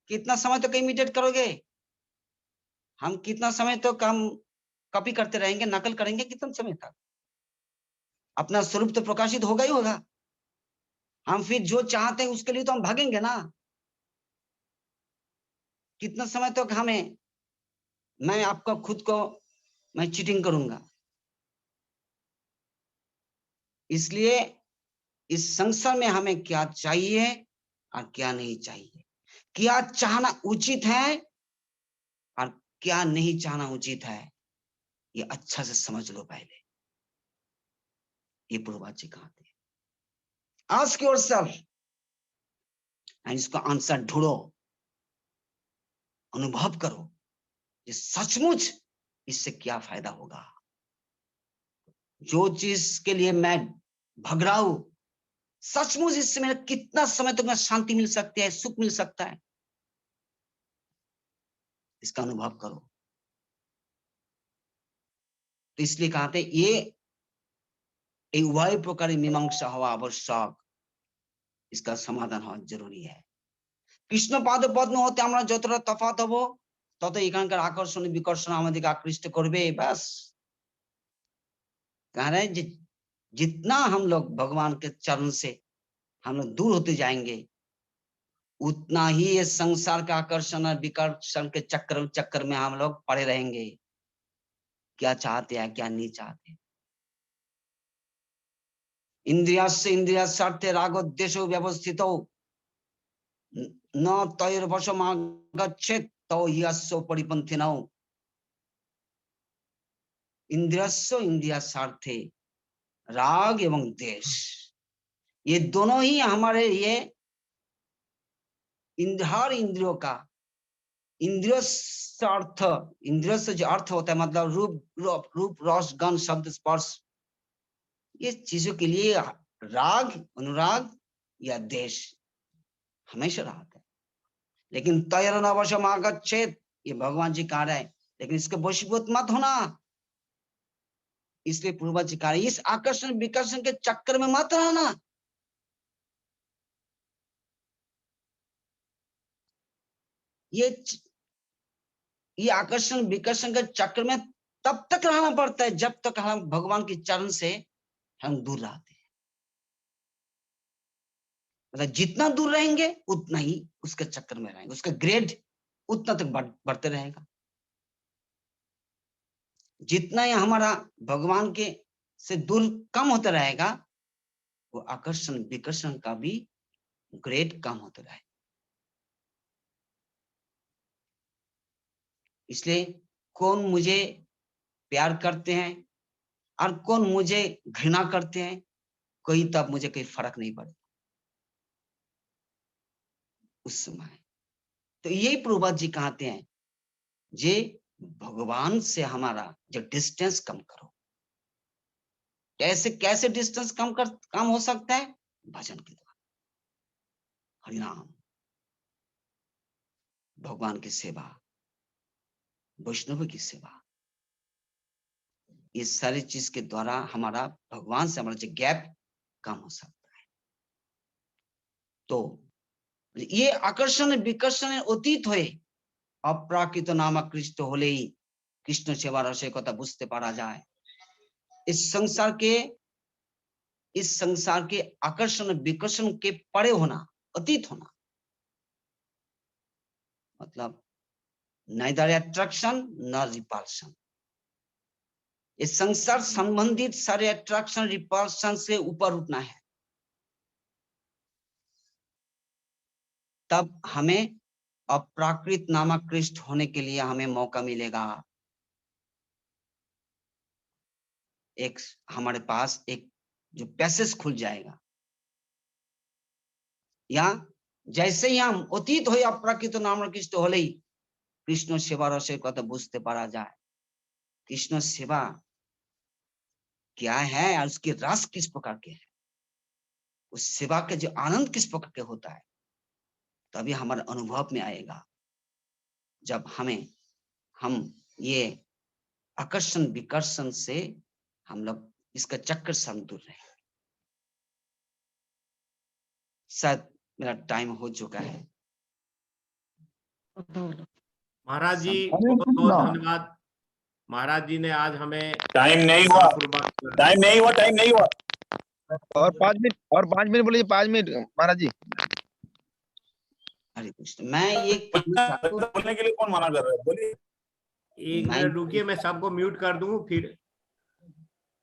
कितना समय तक इमिटेट करोगे? हम कितना समय तक हम कॉपी करते रहेंगे, नकल करेंगे कितना समय तक? अपना स्वरूप तो प्रकाशित होगा ही होगा। हम फिर जो चाहते हैं उसके लिए तो हम भागेंगे ना। कितना समय तक हमें, मैं आपका खुद को मैं चीटिंग करूंगा। इसलिए इस संसार में हमें क्या चाहिए और क्या नहीं चाहिए, क्या चाहना उचित है और क्या नहीं चाहना उचित है, ये अच्छा से समझ लो पहले। ये प्रभुपाद जी कहते हैं आस्क योरसेल्फ, इसको आंसर ढूंढो, अनुभव करो कि सचमुच इससे क्या फायदा होगा। जो चीज के लिए मैं भग रहा हूं, सचमुच इससे मेरा कितना समय तक शांति मिल सकती है, सुख मिल सकता है, इसका अनुभव करो। तो इसलिए कहते ये एक उभय प्रकार मीमांसा हवा आवश्यक, इसका समाधान হওয়া जरूरी है। কৃষ্ণ পাদ পদ্ম হতে আমরা যতটা তফাৎ হব, তত এখানকার আকর্ষণ বিকর্ষণ আমাদেরকে আকৃষ্ট করবে। बस कह रहे हैं जितना हम लोग भगवान के चरण से हम लोग दूर होते जाएंगे, उतना ही ये संसार का आकर्षण और विकर्षण के चक्कर में हम लोग पड़े रहेंगे। क्या चाहते हैं क्या नहीं चाहते। इंद्रियास्य इंद्रियार्थे रागोद्देशो व्यवस्थितो न तैर्वशमागच्छेत् तौ ह्यस्य परिपन्थिनौ। इंद्रियस्य इंद्रियार्थे राग एवं देश, ये दोनों ही हमारे ये हर इंद्रियों का, इंद्रिय अर्थ, इंद्रिय से जो अर्थ होता है मतलब रूप रस गंध शब्द स्पर्श, ये चीजों के लिए राग अनुराग या देश हमेशा रहता है। लेकिन तैरन अवश्यम आगच्छेत्, ये भगवान जी कह रहे हैं, लेकिन इसके वशीभूत मत होना। इसलिए पूर्वज जी कह रहे हैं इस आकर्षण विकर्षण के चक्कर में मत रहना। ये आकर्षण विकर्षण के चक्र में तब तक रहना पड़ता है जब तक हम भगवान के चरण से हम दूर रहते हैं। मतलब जितना दूर रहेंगे उतना ही उसके चक्कर में रहेंगे, उसका ग्रेड उतना तक बढ़ते रहेगा। जितना ही हमारा भगवान के से दूर कम होता रहेगा, वो आकर्षण विकर्षण का भी ग्रेड कम होता रहेगा। इसलिए कौन मुझे प्यार करते हैं और कौन मुझे घृणा करते हैं, कोई तब मुझे कोई फर्क नहीं पड़ेगा उस समय। तो यही प्रभुपाद जी कहते हैं जे भगवान से हमारा जो डिस्टेंस कम करो। कैसे कैसे डिस्टेंस कम हो सकता है? भजन के द्वारा। हरिनाम, भगवान की सेवा, वैष्णव की सेवा, ये सारी चीज के द्वारा हमारा भगवान से हमारा जो गैप कम हो सकता है। तो ये आकर्षण विकर्षण अतीत हुए अप्राकृत नाम कृष्ण होले ही कृष्ण सेवा रसिकता बुझते पारा जाए। इस संसार के आकर्षण विकर्षण के परे होना, अतीत होना, मतलब neither attraction nor repulsion। इस संसार संबंधित सारे अट्रैक्शन रिपल्शन से ऊपर उठना है, तब हमें अप्राकृत नामक कृष्ण होने के लिए हमें मौका मिलेगा। एक हमारे पास एक जो पैसेज खुल जाएगा, या जैसे ही हम अतीत हो अप्राकृत नामक कृष्ण होले कृष्ण सेवा रस कत बुझते पारा जाए। कृष्ण सेवा क्या है और उसके रस किस प्रकार के है, उस सेवा के जो आनंद किस प्रकार के होता है, तभी हमारे अनुभव में आएगा। जब हम ये आकर्षण विकर्षण से हम लोग इसका चक्कर से हम दूर रहे। शायद मेरा टाइम हो चुका है। महाराज जी बहुत बहुत धन्यवाद। महाराज जी ने आज हमें टाइम नहीं हुआ। और 5 मिनट बोलिए, 5 मिनट महाराज जी। हरे कृष्ण। मैं ये बोलने के लिए कौन मना कर रहा है, बोलिए। 1 मिनट रुकिए, मैं सबको म्यूट कर दूं। फिर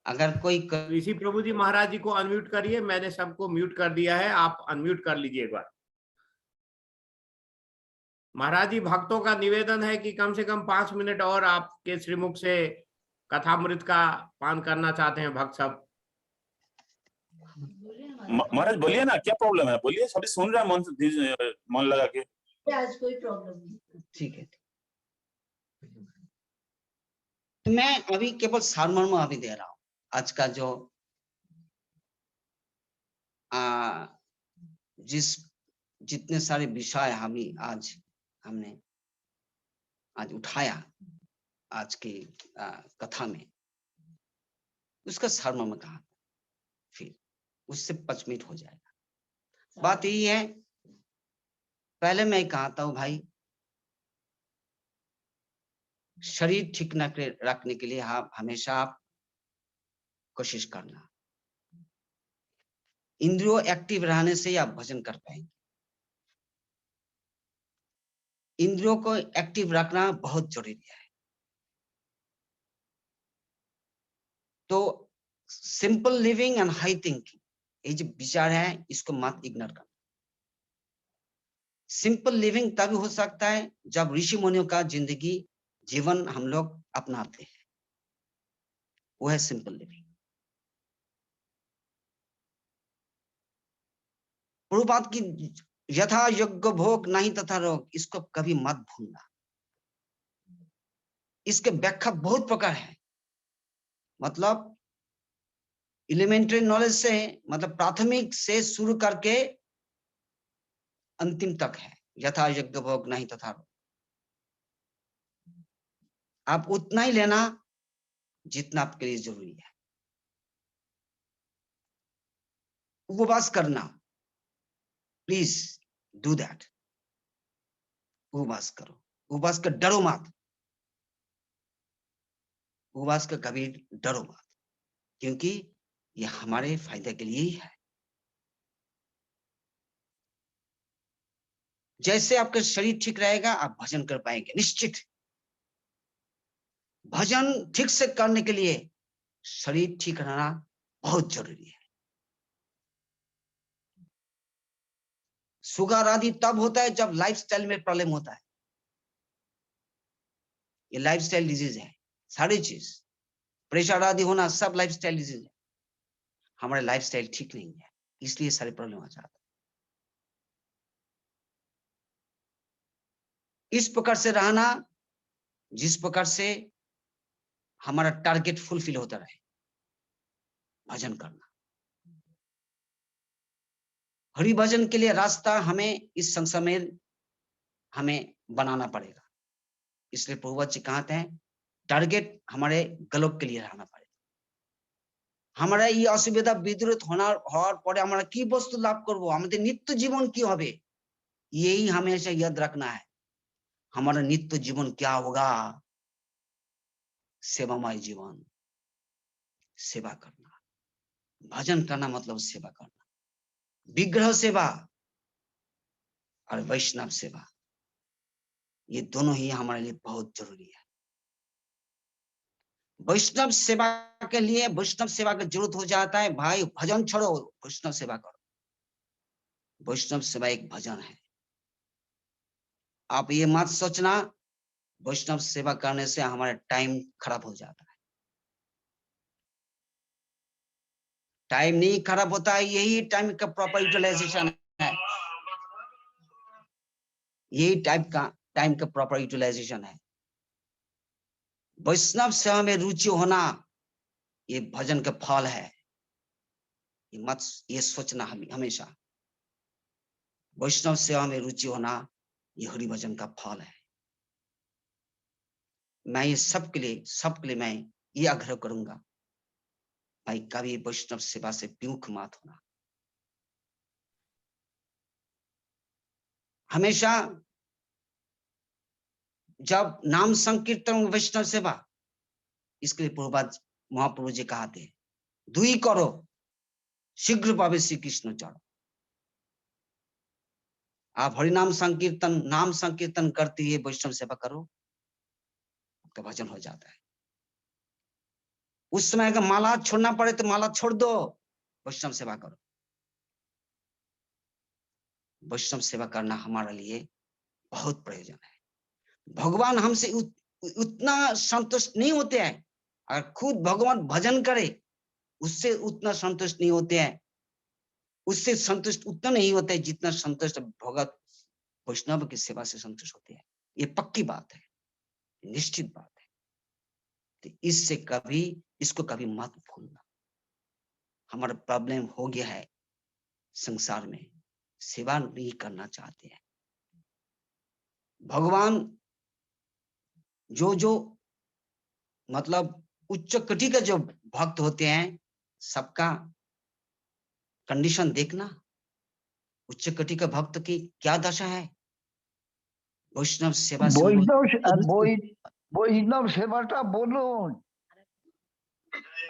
अगर कोई ऋषि प्रभु जी महाराज जी को अनम्यूट करिए, मैंने सबको म्यूट कर दिया है, आप अनम्यूट कर लीजिए एक बार। महाराज जी भक्तों का निवेदन है कि कम से कम 5 मिनट और आपके श्रीमुख से कथामृत का पान करना चाहते हैं भक्त सब। महाराज बोलिए ना, क्या प्रॉब्लम है, बोलिए, सभी सुन रहे हैं मन लगा के। आज कोई प्रॉब्लम नहीं। ठीक है। तो मैं अभी केवल सारमर्म अभी दे रहा हूं। आज का जो जितने सारे विषय हमने आज उठाया आज की कथा में, उसका सारमर्म कहा, फिर उससे 5 मिनट हो जाएगा। बात यही है, पहले मैं कहता हूं भाई, शरीर ठीक रखने के लिए हमेशा आप कोशिश करना। इंद्रियों एक्टिव रहने से आप भजन कर पाएंगे। इंद्रियों को एक्टिव रखना बहुत जरूरी है। तो simple living and high thinking, ये जो विचार है इसको मत इग्नोर करना। सिंपल लिविंग तभी हो सकता है जब ऋषि मुनियों का जीवन हम लोग अपनाते हैं, वो है सिंपल लिविंग। पूर्वपाद की यथा योग्य भोग नहीं तथा रोग, इसको कभी मत भूलना। इसके व्याख्या बहुत प्रकार है, मतलब एलिमेंट्री नॉलेज से, मतलब प्राथमिक से शुरू करके अंतिम तक है। यथा योग्य भोग नहीं तथा रोग, आप उतना ही लेना जितना आपके लिए जरूरी है। उपवास करना, प्लीज डू दैट। उपवास करो, उपवास का डरो मत, उपवास का कभी डरो मत, क्योंकि ये हमारे फायदे के लिए ही है। जैसे आपका शरीर ठीक रहेगा आप भजन कर पाएंगे निश्चित। भजन ठीक से करने के लिए शरीर ठीक रहना बहुत जरूरी है। शुगर आदि तब होता है जब लाइफस्टाइल में प्रॉब्लम होता है। ये लाइफस्टाइल डिजीज है, सारी चीज, प्रेशर आदि होना सब लाइफस्टाइल डिजीज है। हमारे लाइफस्टाइल ठीक नहीं है, इसलिए सारे प्रॉब्लम आ जाता है। इस प्रकार से रहना जिस प्रकार से हमारा टारगेट फुलफिल होता रहे, भजन करना। हरि भजन के लिए रास्ता हमें इस संसार में हमें बनाना पड़ेगा। इसलिए प्रभुपाद जी कहते हैं टारगेट हमारे गलोक के लिए रहना पड़ेगा। हमारा ये असुविधा विद्युत হওয়ার পরে আমরা কি বস্তু লাভ করব, আমাদের নিত্য জীবন কি হবে, यही हमेशा याद रखना है। हमारा नित्य जीवन क्या होगा? सेवामय जीवन, सेवा करना। भजन करना मतलब सेवा करना, विग्रह सेवा और वैष्णव सेवा, ये दोनों ही हमारे लिए बहुत जरूरी है। वैष्णव सेवा के लिए वैष्णव सेवा की जरूरत हो जाता है। भाई भजन छोड़ो, वैष्णव सेवा करो। वैष्णव सेवा एक भजन है। आप ये मत सोचना वैष्णव सेवा करने से हमारा टाइम खराब हो जाता है। टाइम नहीं खराब होता है, यही टाइम का प्रॉपर यूटिलाइजेशन है। यही टाइम का प्रॉपर यूटिलाइजेशन है। वैष्णव सेवा में रुचि होना ये भजन का फल है। ये मत ये सोचना हमेशा वैष्णव सेवा में रुचि होना ये हरि भजन का फल है। मैं ये सबके लिए मैं ये आग्रह करूंगा, भाई कभी वैष्णव सेवा से विमुख मत होना। हमेशा जब नाम संकीर्तन वैष्णव सेवा, इसके लिए प्रभुपाद महाप्रभु जी कहते हैं दुई करो शीघ्र पावे श्री कृष्ण चरण। आप हरिनाम संकीर्तन नाम संकीर्तन करते हुए वैष्णव सेवा करो, आपका भजन हो जाता है। उस समय अगर माला छोड़ना पड़े तो माला छोड़ दो, वैष्णव सेवा करो। वैष्णव सेवा करना हमारे लिए बहुत प्रयोजन है। भगवान हमसे उतना संतुष्ट नहीं होते हैं। अगर खुद भगवान भजन करे उससे उतना संतुष्ट नहीं होते हैं। उससे संतुष्ट उतना नहीं होता है जितना संतुष्ट भगत वैष्णव की सेवा से संतुष्ट होते हैं। ये पक्की बात है, निश्चित बात है। तो इसको कभी मत भूलना। हमारा प्रॉब्लम हो गया है संसार में, सेवा नहीं करना चाहते हैं। भगवान जो मतलब उच्च कोटि का जो भक्त होते हैं, सबका कंडीशन देखना। उच्च कोटि का भक्त की क्या दशा है, वैष्णव सेवा से বৈষ্ণব সেবাটা বলুন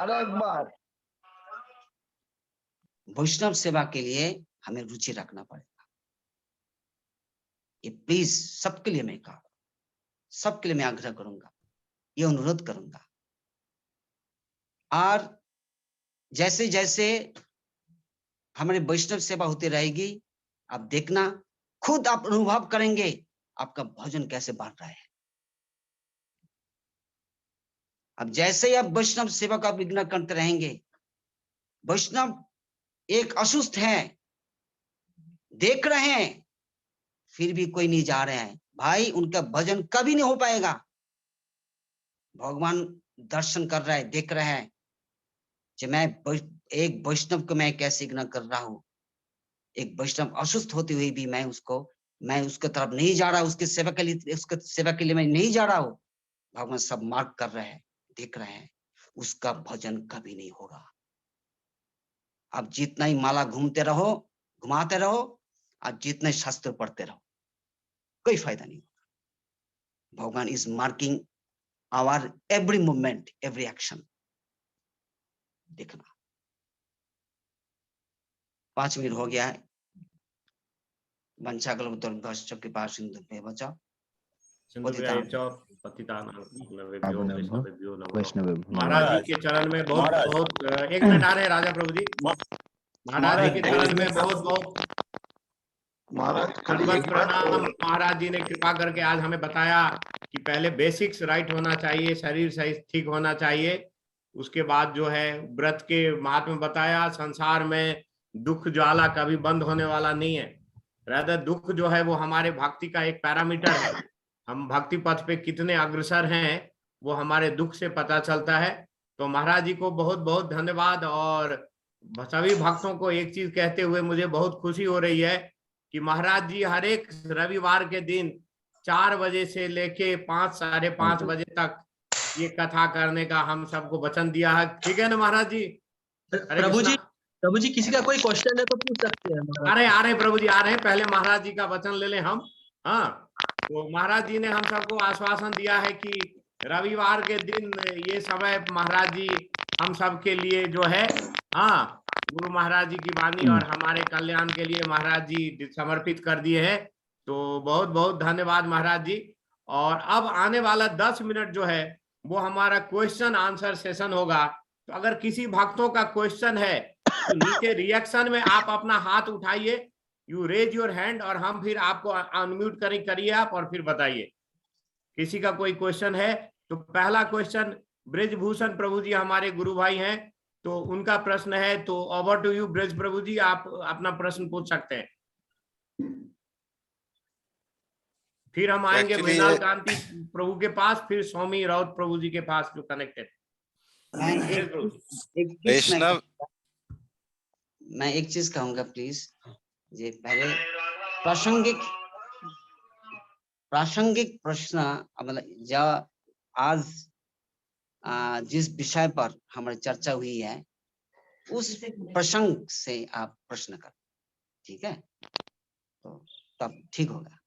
আর একবার। वैष्णव सेवा के लिए हमें रुचि रखना पड़ेगा। ये प्लीज सबके लिए मैं कहा, सबके लिए मैं आग्रह करूंगा, ये अनुरोध करूंगा। और जैसे जैसे हमारी वैष्णव सेवा होती रहेगी, आप देखना खुद आप अनुभव करेंगे आपका भजन कैसे बढ़ रहा है। अब जैसे ही आप वैष्णव सेवा का विघ्न करते रहेंगे, वैष्णव एक असुस्थ है, देख रहे हैं फिर भी कोई नहीं जा रहे हैं, भाई उनका भजन कभी नहीं हो पाएगा। भगवान दर्शन कर रहा है, देख रहे हैं कि मैं एक वैष्णव को मैं कैसे इग्नोर कर रहा हूं। एक वैष्णव असुस्थ होते हुए भी मैं उसके तरफ नहीं जा रहा, उसके सेवा के लिए मैं नहीं जा रहा हूं। भगवान सब मार्क कर रहे हैं, देख रहे हैं, उसका भजन कभी नहीं होगा। आप जितना ही माला घुमाते रहो, आप जितने शास्त्र पढ़ते रहो, कोई फायदा नहीं होगा। भगवान is marking our every movement, every action. देखना 5 मिनट हो गया है। के पास बचाओ। महाराज जी के चरण में बहुत बहुत एक मिनट आ रहे हैं राजा प्रभु जी। महाराज जी के चरण में बहुत बहुत प्रणाम। महाराज जी ने कृपा करके आज हमें बताया कि पहले बेसिक्स राइट होना चाहिए, शरीर सही ठीक होना चाहिए, उसके बाद जो है व्रत के महात्म्य बताया। संसार में दुख ज्वाला कभी बंद होने वाला नहीं है, राधा दुख जो है वो हमारे भक्ति का एक पैरामीटर है। हम भक्ति पथ पे कितने अग्रसर हैं वो हमारे दुख से पता चलता है। तो महाराज जी को बहुत बहुत धन्यवाद। और सभी भक्तों को एक चीज कहते हुए मुझे बहुत खुशी हो रही है कि महाराज जी हर एक रविवार के दिन 4 बजे से लेके 5 साढ़े 5 बजे तक ये कथा करने का हम सबको वचन दिया है। ठीक है ना महाराज जी? हरे कृष्णा। प्रभु जी किसी का कोई क्वेश्चन है तो पूछ सकते हैं महाराज। आ रहे प्रभु जी आ रहे हैं, पहले महाराज जी का वचन ले लें हम। हाँ, तो महाराज जी ने हम सबको आश्वासन दिया है कि रविवार के दिन ये समय महाराज जी हम सब के लिए जो है, हाँ, गुरु महाराज जी की वाणी और हमारे कल्याण के लिए महाराज जी समर्पित कर दिए हैं। तो बहुत बहुत धन्यवाद महाराज जी। और अब आने वाला 10 मिनट जो है वो हमारा क्वेश्चन आंसर सेशन होगा। तो अगर किसी भक्तों का क्वेश्चन है तो नीचे रिएक्शन में आप अपना हाथ उठाइए, यू रेज योर हैंड, और हम फिर आपको अनम्यूट करिए आप और फिर बताइए। किसी का कोई क्वेश्चन है तो पहला क्वेश्चन ब्रजभूषण प्रभु जी हमारे गुरु भाई हैं, तो उनका प्रश्न है, तो ओवर टू यू ब्रज प्रभु जी, आप अपना प्रश्न पूछ सकते हैं। फिर हम आएंगे मृणाल कांति प्रभु के पास, फिर स्वामी राउत प्रभु जी के पास जो कनेक्टेड। मैं एक चीज कहूंगा प्लीज, ये पहले प्रासंगिक प्रश्न, मतलब आज जिस विषय पर हमारी चर्चा हुई है उस प्रसंग से आप प्रश्न कर, ठीक है? तो तब ठीक होगा।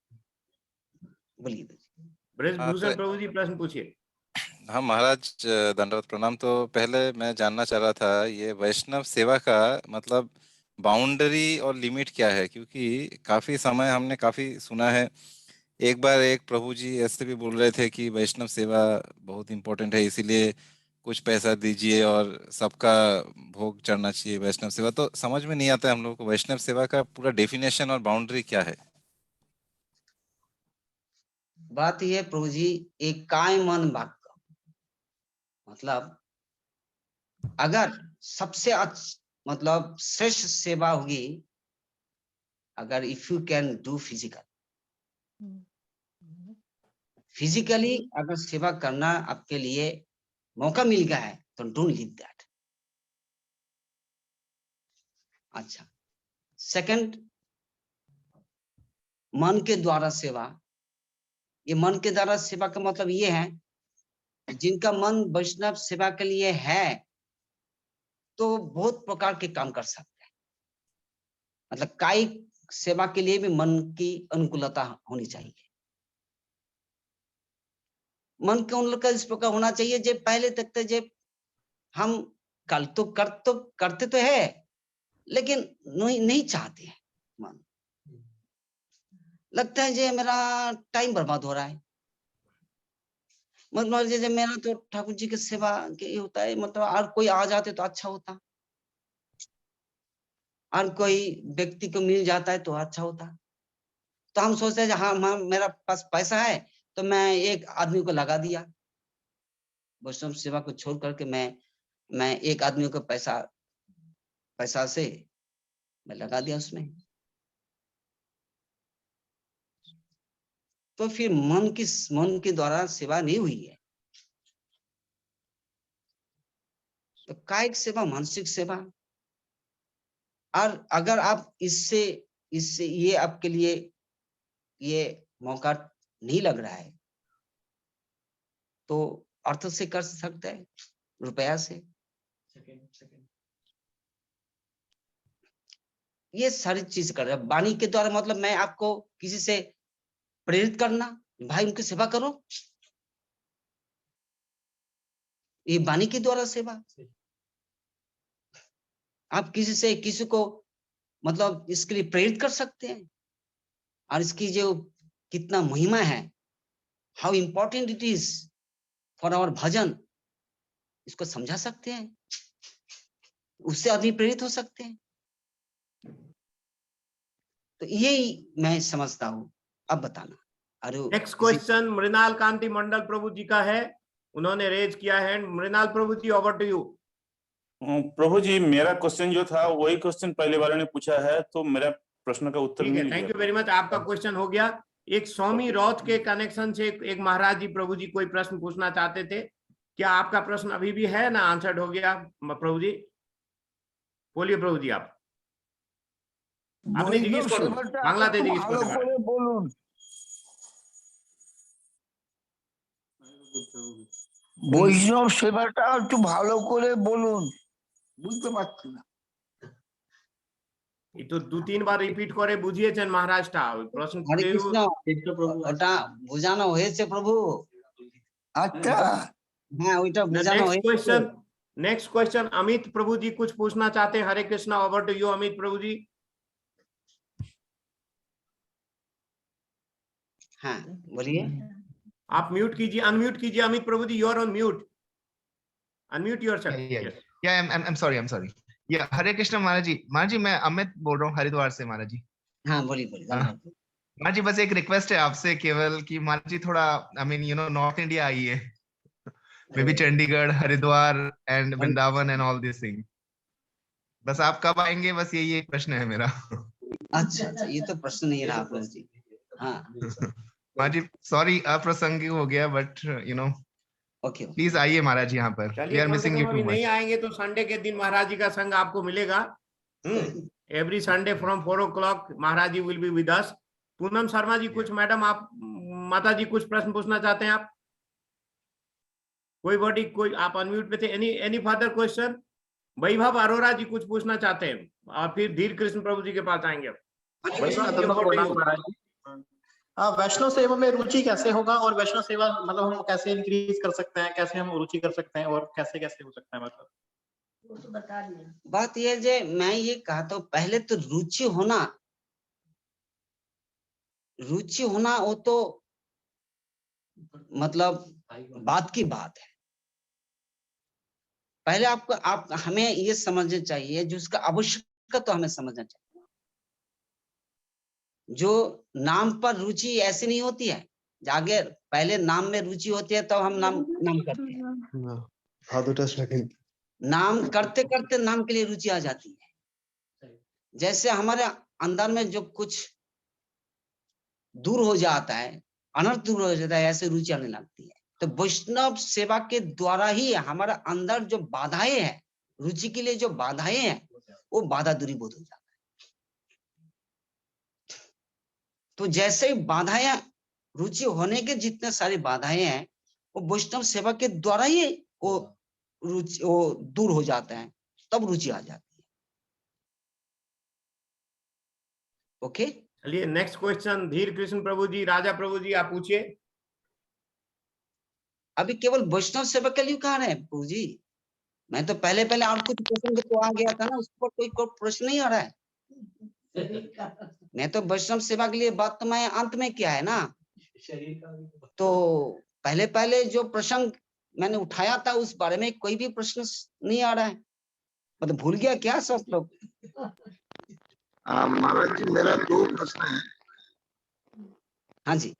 बोलिए ब्रजभूषण प्रभु जी, प्रश्न पूछिए। हाँ महाराज, दंडवत प्रणाम। तो पहले मैं जानना चाह रहा था, ये वैष्णव सेवा का मतलब बाउंड्री और लिमिट क्या है? क्योंकि काफी समय हमने काफी सुना है। एक बार एक प्रभु जी ऐसे भी बोल रहे थे कि वैष्णव सेवा बहुत इम्पोर्टेंट है, इसीलिए कुछ पैसा दीजिए और सबका भोग चढ़ना चाहिए वैष्णव सेवा। तो समझ में नहीं आता है हम लोग को वैष्णव सेवा का पूरा डेफिनेशन और बाउंड्री क्या है। बात यह प्रभु जी, एक काय मन भक्त, मतलब अगर सबसे मतलब श्रेष्ठ सेवा होगी अगर if you can do physically अगर सेवा करना आपके लिए मौका मिल गया है तो डोंट लीव दैट। अच्छा, सेकंड, मन के द्वारा सेवा। ये मन के द्वारा सेवा का मतलब ये है, जिनका मन वैष्णव सेवा के लिए है तो बहुत प्रकार के काम कर सकते हैं। मतलब कायिक सेवा के लिए भी मन की अनुकूलता होनी चाहिए। मन के अनुकूलता इस प्रकार होना चाहिए, जब पहले तक तो जब हम कल तो करते तो है लेकिन नहीं चाहते हैं। मन लगता है जे मेरा टाइम बर्बाद हो रहा है, मतलब जैसे मेरा तो ठाकुर जी की सेवा के होता है, मतलब और कोई आ जाते तो अच्छा होता, और कोई व्यक्ति को मिल जाता है तो अच्छा होता। तो हम सोचते हैं हाँ मेरा पास पैसा है तो मैं एक आदमी को लगा दिया, वैष्णव सेवा को छोड़ करके मैं एक आदमी को पैसा से मैं लगा दिया उसमें। तो फिर मन के द्वारा सेवा नहीं हुई है। तो कायिक सेवा, मानसिक सेवा, और अगर आप इससे ये आपके लिए ये मौका नहीं लग रहा है तो अर्थ से कर सकते हैं, रुपया से। ये सारी चीज कर रहे हैं वाणी के द्वारा, मतलब मैं आपको किसी से प्रेरित करना, भाई उनकी सेवा करो, ये वाणी के द्वारा सेवा। आप किसी को मतलब इसके लिए प्रेरित कर सकते हैं, और इसकी जो कितना महिमा है, how important it is for our bhajan, इसको समझा सकते हैं, उससे आदमी प्रेरित हो सकते हैं। तो यही मैं समझता हूं। अब बताना। अरे नेक्स्ट क्वेश्चन मृणाल कांति मंडल प्रभु जी का है, उन्होंने रेज किया है। मृणाल प्रभु जी, ओवर टू यू। प्रभु जी, मेरा क्वेश्चन जो था वही क्वेश्चन पहले वाले ने पूछा है, तो मेरा प्रश्न का उत्तर मिल गया। थैंक यू वेरी मच, आपका क्वेश्चन हो गया। एक स्वामी रौत के कनेक्शन से एक महाराज जी प्रभु जी कोई प्रश्न पूछना चाहते थे, क्या आपका प्रश्न अभी भी है ना? आंसर्ड हो गया प्रभु जी? बोलिए प्रभु जी आप আপনি জিজ্ঞেস করুন বাংলাতে জিজ্ঞেস করতে পারেন বলুন বৈষ্ণব সেবাটা একটু ভালো করে বলুন বুঝতে পারছি না এই তো 2-3 বার রিপিট করে বুঝিয়েছেন মহারাজটা প্রশ্ন হরে কৃষ্ণ ওটা বোঝানো হয়েছে প্রভু আচ্ছা হ্যাঁ ওইটা বোঝানো হয়েছে नेक्स्ट क्वेश्चन अमित प्रभु जी कुछ पूछना चाहते हैं Hare Krishna over to you Amit prabhu ji हाँ बोलिए आप म्यूट कीजिए अनम्यूट कीजिए Amit prabhu ji you are on mute unmute yourself I'm sorry. Yeah, Hare Krishna Maharaj ji मैं अमित बोल रहा हूँ हरिद्वार से महाराज जी। हाँ बोलिए महाराज जी बस एक रिक्वेस्ट है आपसे केवल कि महाराज जी थोड़ा I mean नॉर्थ इंडिया आइए may be Chandigarh Haridwar and Vrindavan and all this thing बस आप कब आएंगे बस यही एक प्रश्न है मेरा अच्छा ये तो प्रश्न नहीं रहा प्रभु जी हाँ महाराज जी सॉरी अप्रासंगिक हो गया बट ओके प्लीज आइए महाराज जी यहाँ पर we are missing you too much नहीं आएंगे तो संडे के दिन महाराज जी का संग आपको मिलेगा every Sunday from 4 o'clock Maharaj ji will be with us Poonam Sharma ji कुछ मैडम आप माता जी कुछ प्रश्न पूछना चाहते हैं आप कोई आप अनम्यूट पे थे एनी फर्दर क्वेश्चन वैभव अरोरा जी कुछ पूछना चाहते हैं और फिर धीर कृष्ण प्रभु जी के पास आएंगे वैष्णव सेवा में रुचि कैसे होगा और वैष्णव सेवा मतलब हम कैसे इंक्रीज कर सकते हैं कैसे हम रुचि कर सकते हैं और कैसे कैसे हो सकता है मतलब वो तो बता दिया बात ये जे मैं ये कहता हूँ पहले तो रुचि होना वो तो मतलब बात की बात है पहले आप हमें ये समझना चाहिए जो उसका आवश्यकता तो हमें समझना चाहिए जो नाम पर रुचि ऐसी नहीं होती है जागे पहले नाम में रुचि होती है तो हम नाम करते हैं नाम करते करते नाम के लिए रुचि आ जाती है जैसे हमारे अंदर में जो कुछ दूर हो जाता है अनर्थ दूर हो जाता है ऐसे रुचि आने लगती है तो वैष्णव सेवा के द्वारा ही हमारा अंदर जो बाधाएं हैं रुचि के लिए जो बाधाएं हैं वो बाधा दूरीभूत हो जाता है तो जैसे ही बाधाएं रुचि होने के जितने सारी बाधाएं हैं वो वैष्णव सेवा के द्वारा ही वो दूर हो जाता है तब रुचि आ जाती है ओके चलिए नेक्स्ट क्वेश्चन धीर कृष्ण प्रभु जी राजा प्रभु जी आप पूछिए अभी केवल वैष्णव सेवा के लिए कहा रहे प्रभु जी मैं तो पहले और कुछ प्रश्न तो आ गया था ना उस पर कोई प्रश्न नहीं आ रहा है मैं तो वैष्णव सेवा के लिए बात तो मैं अंत में किया है ना तो पहले जो प्रसंग मैंने उठाया था उस बारे में कोई भी प्रश्न नहीं आ रहा है मतलब भूल गया क्या सब लोग महाराज जी मेरा 2 प्रश्न है हाँ जी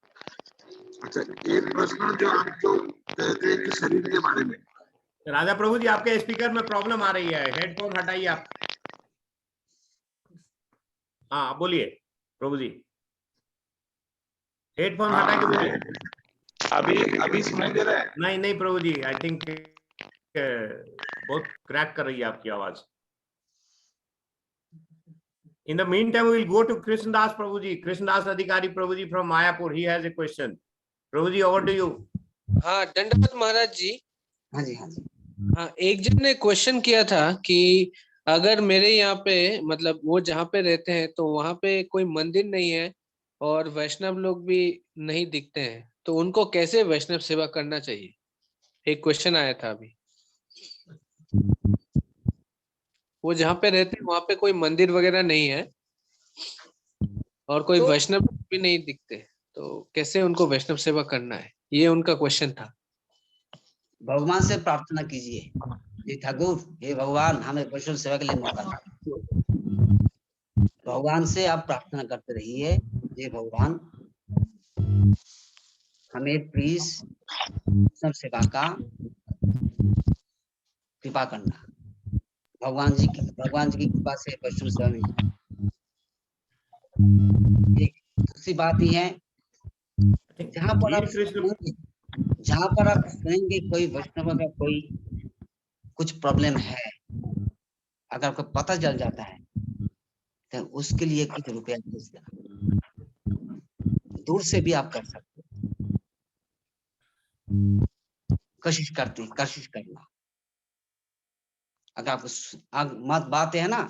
अच्छा एक प्रश्न जो आप जो कहते हैं कि शरीर के बारे में राजा प्रभु जी आपके स्पीकर में प्रॉब्लम आ रही है हेडफोन हटाइए आप हाँ बोलिए प्रभु जी हेडफोन हटा के बोलिए अभी सुनाई दे रहा है नहीं प्रभु जी आई थिंक बहुत क्रैक कर रही है आपकी आवाज In the meantime, we will go to Krishnadas Prabhuji. Krishnadas Adhikari Prabhuji from Mayapur. He has a question. Prabhuji, over to you. हाँ दंडवत महाराज जी हाँ जी हाँ एक जन ने क्वेश्चन किया था कि अगर मेरे यहाँ पे मतलब वो जहाँ पे रहते हैं तो वहाँ पे कोई मंदिर नहीं है और वैष्णव लोग भी नहीं दिखते हैं तो उनको कैसे वैष्णव सेवा करना चाहिए एक क्वेश्चन आया था अभी वो जहाँ पे रहते हैं वहाँ पे कोई मंदिर वगैरह नहीं है और कोई वैष्णव भी नहीं दिखते तो कैसे उनको वैष्णव सेवा करना है ये उनका क्वेश्चन था भगवान से प्रार्थना कीजिए हे ठाकुर हे भगवान हमें वैष्णव सेवा के लिए मौका भगवान से आप प्रार्थना करते रहिए हे भगवान हमें प्लीज वैष्णव सेवा का कृपा करना भगवान जी की कृपा से वैष्णव सेवा में एक दूसरी बात ही है जहाँ पर आप सुनेंगे कोई वैष्णव का कोई कुछ प्रॉब्लम है अगर आपको पता चल जाता है तो उसके लिए कुछ रुपया भेज देना, दूर से भी आप कर सकते हो। कोशिश करना। अगर आपको मत बात है ना,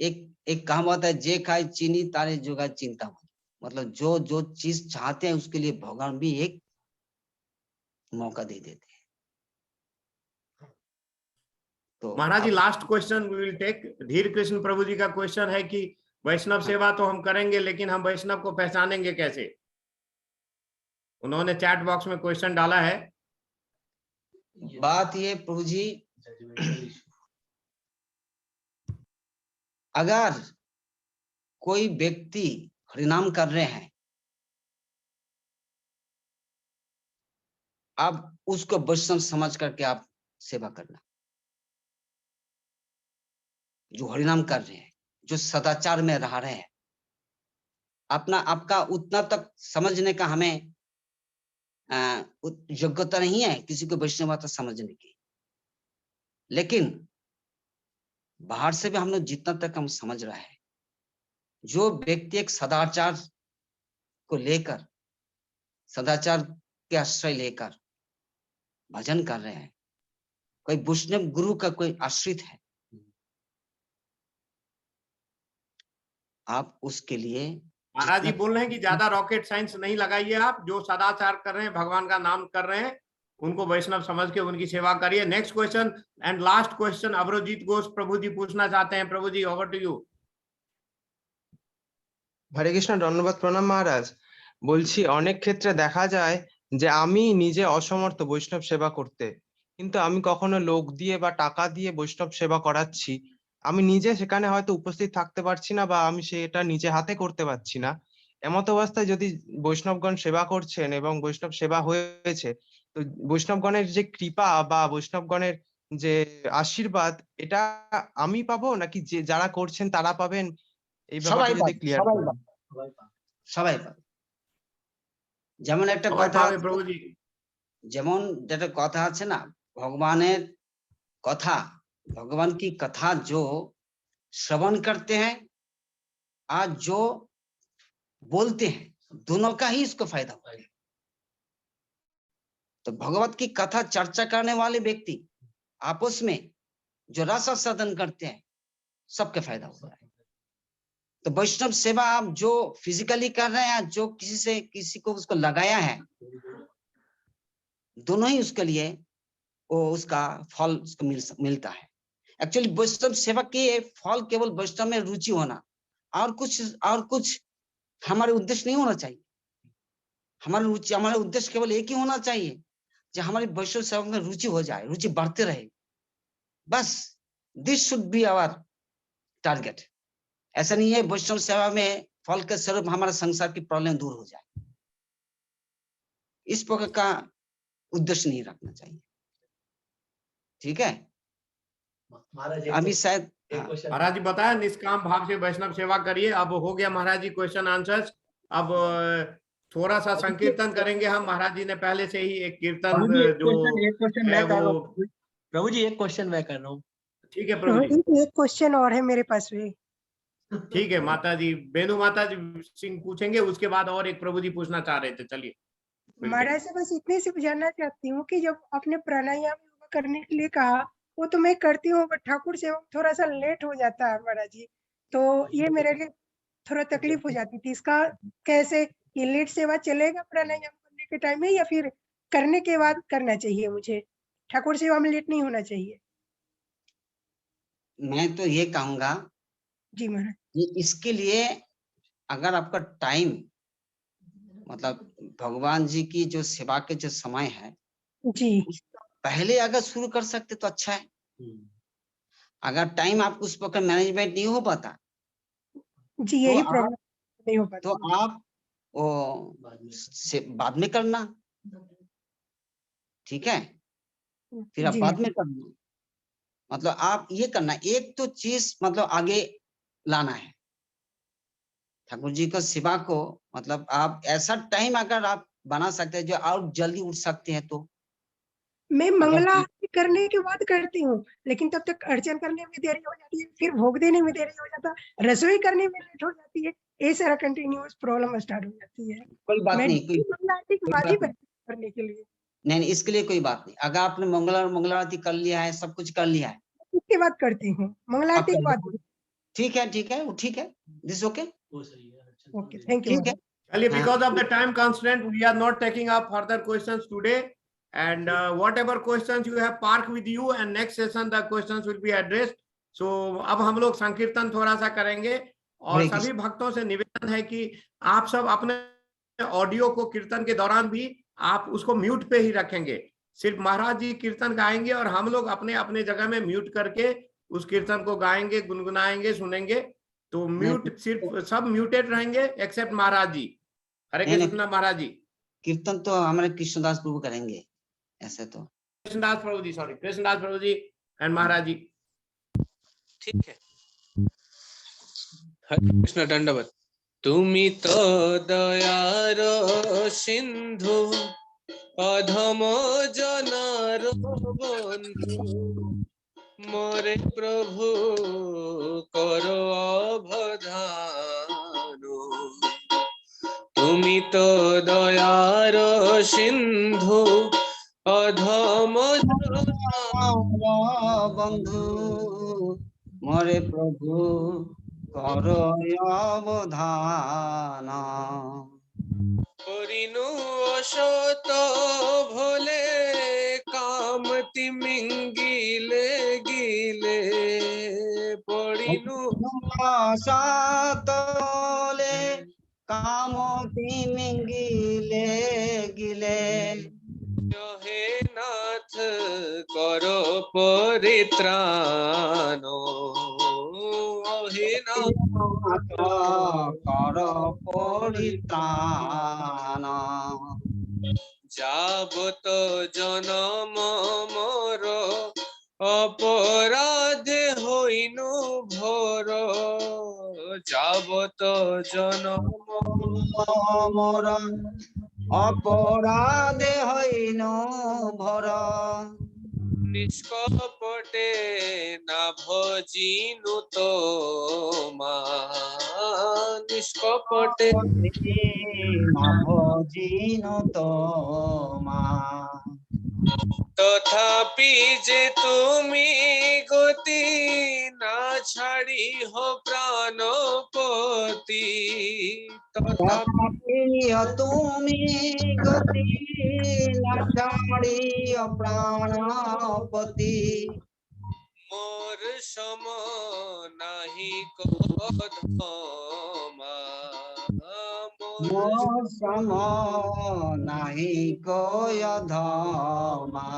एक कहावत है, जे खाए चीनी तारे जुगाए चिंता मत। मतलब जो चीज चाहते हैं उसके लिए भगवान भी एक मौका दे देते हैं। तो Maharaj ji last question we will take. Dhir Krishna प्रभु जी का क्वेश्चन है कि वैष्णव सेवा तो हम करेंगे लेकिन हम वैष्णव को पहचानेंगे कैसे? उन्होंने चैट बॉक्स में क्वेश्चन डाला है। बात ये प्रभु जी, अगर कोई व्यक्ति हरिनाम कर रहे हैं, आप उसको वैष्णव समझ करके आप सेवा करना। जो हरिनाम कर रहे हैं, जो सदाचार में रह रहे हैं, आपका उतना तक समझने का हमें योग्यता नहीं है किसी को वैष्णवता समझने की। लेकिन बाहर से भी हम लोग जितना तक हम समझ रहे हैं, जो व्यक्ति एक सदाचार को लेकर, सदाचार के आश्रय लेकर भजन कर रहे हैं, कोई वैष्णव गुरु का कोई आश्रित है, आप उसके लिए महाराज जी बोल रहे हैं कि ज्यादा रॉकेट साइंस नहीं लगाइए, आप जो सदाचार कर रहे हैं, भगवान का नाम कर रहे हैं, उनको वैष्णव समझ के उनकी सेवा करिए। Next question and last question अवरोजित घोष प्रभु जी पूछना चाहते हैं। Prabhu ji over to you. Hare Krishna, ধন্যবাদ, প্রণাম মহারাজ। বলছি অনেক ক্ষেত্রে দেখা যায় যে আমি নিজে অসমর্থ বৈষ্ণব সেবা করতে, কিন্তু আমি কখনো লোক দিয়ে বা টাকা দিয়ে বৈষ্ণব সেবা করাচ্ছি, আমি নিজে সেখানে হয়তো উপস্থিত থাকতে পারছি না বা আমি সেটা নিজে হাতে করতে পারছি না। এমত অবস্থায় যদি বৈষ্ণবগণ সেবা করছেন এবং বৈষ্ণব সেবা হয়েছে, তো বৈষ্ণবগণের যে কৃপা বা বৈষ্ণবগণের যে আশীর্বাদ, এটা আমি পাবো নাকি যে যারা করছেন তারা পাবেন? এই ব্যাপারটা যদি ক্লিয়ার করেন। সবাই পাবে। যেমন একটা কথা, প্রভু জি যেমন যেটা কথা আছে না, भगवाনের কথা, भगवान की कथा जो श्रवण करते हैं और जो बोलते हैं, दोनों का ही इसको फायदा होता है। तो भगवत की कथा चर्चा करने वाले व्यक्ति आपस में जो रस आस्वादन करते हैं, सबके फायदा होता है। तो वैष्णव सेवा आप जो फिजिकली कर रहे हैं, जो किसी को उसको लगाया है, दोनों ही उसके लिए वो उसका फल उसको मिलता है। एक्चुअली वैष्णव सेवा के फल केवल वैष्णव में रुचि होना, और कुछ हमारे उद्देश्य नहीं होना चाहिए। हमारा उद्देश्य केवल एक ही होना चाहिए, जो हमारी वैष्णव सेवा में रुचि हो जाए, रुचि बढ़ते रहे, बस। This should be our target. ऐसा नहीं है वैष्णव सेवा में फल के स्वरूप हमारा संसार की प्रॉब्लम दूर हो जाए, इस प्रकार का उद्देश्य नहीं रखना चाहिए। ठीक है, अभी शायद महाराज जी बताया निष्काम भाव से वैष्णव सेवा करिए। अब हो गया महाराज जी क्वेश्चन आंसर्स। अब थोड़ा सा संकीर्तन करेंगे हम। महाराज जी ने पहले से ही एक कीर्तन जो है वो। प्रभु जी एक क्वेश्चन मैं कर रहा हूँ। ठीक है प्रभु जी, एक क्वेश्चन और है मेरे पास भी। ठीक है माता जी, बेनू माता जी सिंह पूछेंगे, उसके बाद और एक प्रभु जी पूछना चाह रहे थे। चलिए महाराज से बस इतने से जानना चाहती हूँ कि जब आपने प्राणायाम करने के लिए कहा, वो तो मैं करती हूँ, बट ठाकुर से थोड़ा सा लेट हो जाता है महाराज जी, तो ये मेरे लिए थोड़ा तकलीफ हो जाती थी। इसका कैसे, ये लेट सेवा चलेगा प्राणायाम करने के टाइम में, या फिर करने के बाद करना चाहिए? मुझे ठाकुर सेवा में लेट नहीं होना चाहिए। मैं तो ये कहूंगा जी महाराज, इसके लिए अगर आपका टाइम, मतलब भगवान जी की जो सेवा के जो समय है जी, पहले अगर शुरू कर सकते तो अच्छा है। अगर टाइम आपको उस प्रकार मैनेजमेंट नहीं हो पाता जी, यही प्रॉब्लम नहीं हो पाता, तो आप वो बाद में करना, ठीक है, फिर आप बाद में करना। मतलब आप ये करना, एक तो चीज मतलब आगे लाना है ठाकुर जी को सेवा को। मतलब आप ऐसा टाइम अगर आप बना सकते हैं जो और जल्दी उठ सकते हैं, तो मैं मंगला आरती करने के बाद करती हूँ, लेकिन तब तक अर्चन करने में देरी हो जाती है, फिर भोग देने में देरी हो जाता है, रसोई करने में लेट हो जाती है, ये सारा कंटिन्यूअस प्रॉब्लम स्टार्ट हो जाती है। कोई बात मैं नहीं, कोई मंगला आरती के कोई बाद ही बात नहीं। करने के लिए, नहीं, इसके लिए कोई बात नहीं। अगर आपने मंगला आरती कर लिया है, सब कुछ कर लिया है, उसके बाद करती हूँ, मंगला आरती के बाद। ठीक है, ठीक है, वो ठीक है, this okay, okay, thank you. ठीक है। चलिए, हाँ। because of the time constraint, we are not taking up further questions today. And whatever questions you have parked with you, and next session the questions will be addressed. So अब हम लोग संकीर्तन थोड़ा सा करेंगे, और हरे सभी भक्तों से निवेदन है कि आप सब अपने ऑडियो को कीर्तन के दौरान भी आप उसको म्यूट पे ही रखेंगे। सिर्फ महाराज जी कीर्तन गाएंगे और हम लोग अपने अपने जगह में म्यूट करके उस कीर्तन को गाएंगे, गुनगुनाएंगे, सुनेंगे। तो म्यूट, सिर्फ सब म्यूटेड रहेंगे एक्सेप्ट महाराज जी। हरे कृष्णा महाराज जी। कीर्तन तो हमारे कृष्णदास प्रभु करेंगे, ऐसे तो कृष्णदास प्रभु जी, सॉरी, कृष्णदास प्रभु जी एंड महाराज जी। ठीक है। हरे कृष्ण, दंडवत। तुमी तो दयार सिंधु, अधम जनार बंधु, मोरे प्रभु करो अवधानो। तुमी तो दयार सिंधु, अधम बंधु, मोरे प्रभु करो अवधान। करिनु असत भोले, कामति मिंगिले गिले, पड़िनु सातले कामति मिंगिले गिले, हे नाथ करो परित्राणो। हे नाथ करो परित्राण। যাবত জনম মোর, অপরাধে হইনু ভোর। যাবত জনম মোর, অপরাধে হইন ভর। নিষ্কপটে না ভজিনু তোমা, নিষ্কপটে না ভজিন তোমা। তথাপি যে তুমি গতি না ছাড়ি হো প্রাণপতি, তথাপি তুমি গতি না ছাড়ি প্রাণপতি। মোর সম নাহি কধমা, মোর সম নাহি কয় ধমা।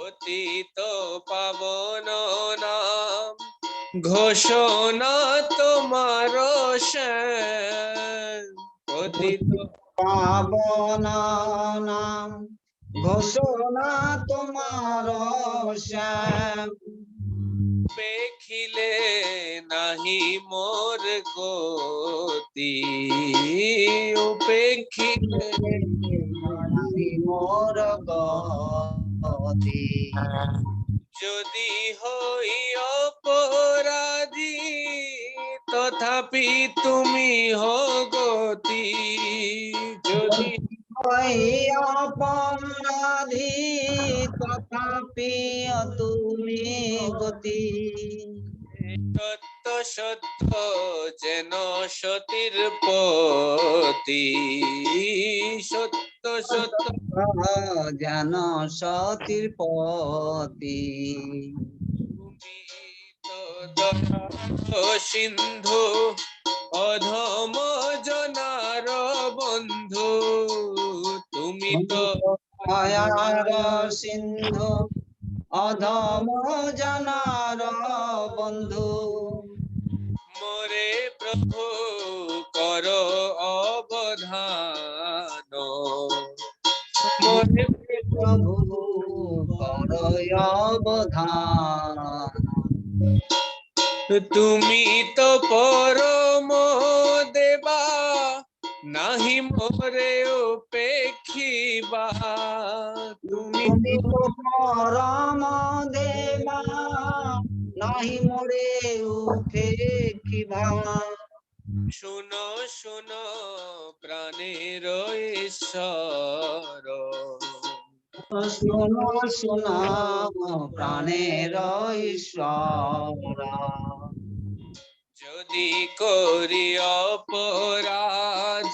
অতীত পাবন নাম ঘোষণা তোমার শ্যাম। অতীত পাবন নাম ঘোষণা তোমার শ্যাম। পেখিলে নাহি মোর গতি, উপেক্ষিলে নাহি মোর গতি। যদি হই অপরাধী, তথাপি তুমি হো গতি। যদি হই অপরাধী, তথাপি তুমি গতি। সত্য সত্য যেন সতীর পতি, সত্য সত্য যেন সতীর পতি। সিন্ধু অধম জনার বন্ধু, তুমি তো দয়ার সিন্ধু, অধম জনার বন্ধু। মোরে প্রভু কর অবধান, মোরে প্রভু কর অবধান। তুমি তো পরম দেবা, নাহি মোরে উপেক্ষিবা তুমি তুমি তো পরম দেবা নাহি মোরে উপেক্ষিবা। শুনো শুনো প্রাণের ঈশ্বর শুনো শুনো প্রাণের ঈশ্বর। যদি করি অপরাধ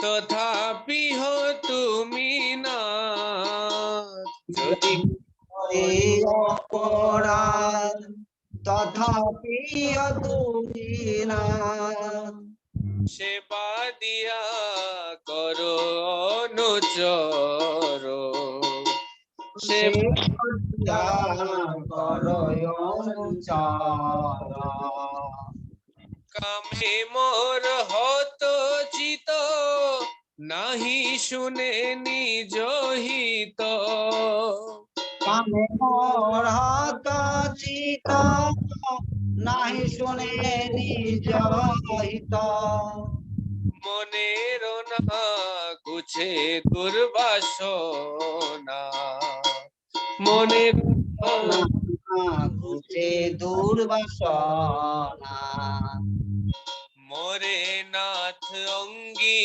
তথাপি হো তুমি না, যদি করি অপরাধ তথাপি তুমি না। সেবা দিয়া করো অনুচর সেবা করো অনুচর। কামে মোর হত চিত নাহি শুনে নিজ হিত। কামে মোর হত চিত নাহি শুনে নিজ হিত। মনের না গুছে দুর্বাসনা, মনের গুছে দুর্বাসনা। মোরে নাথ অঙ্গী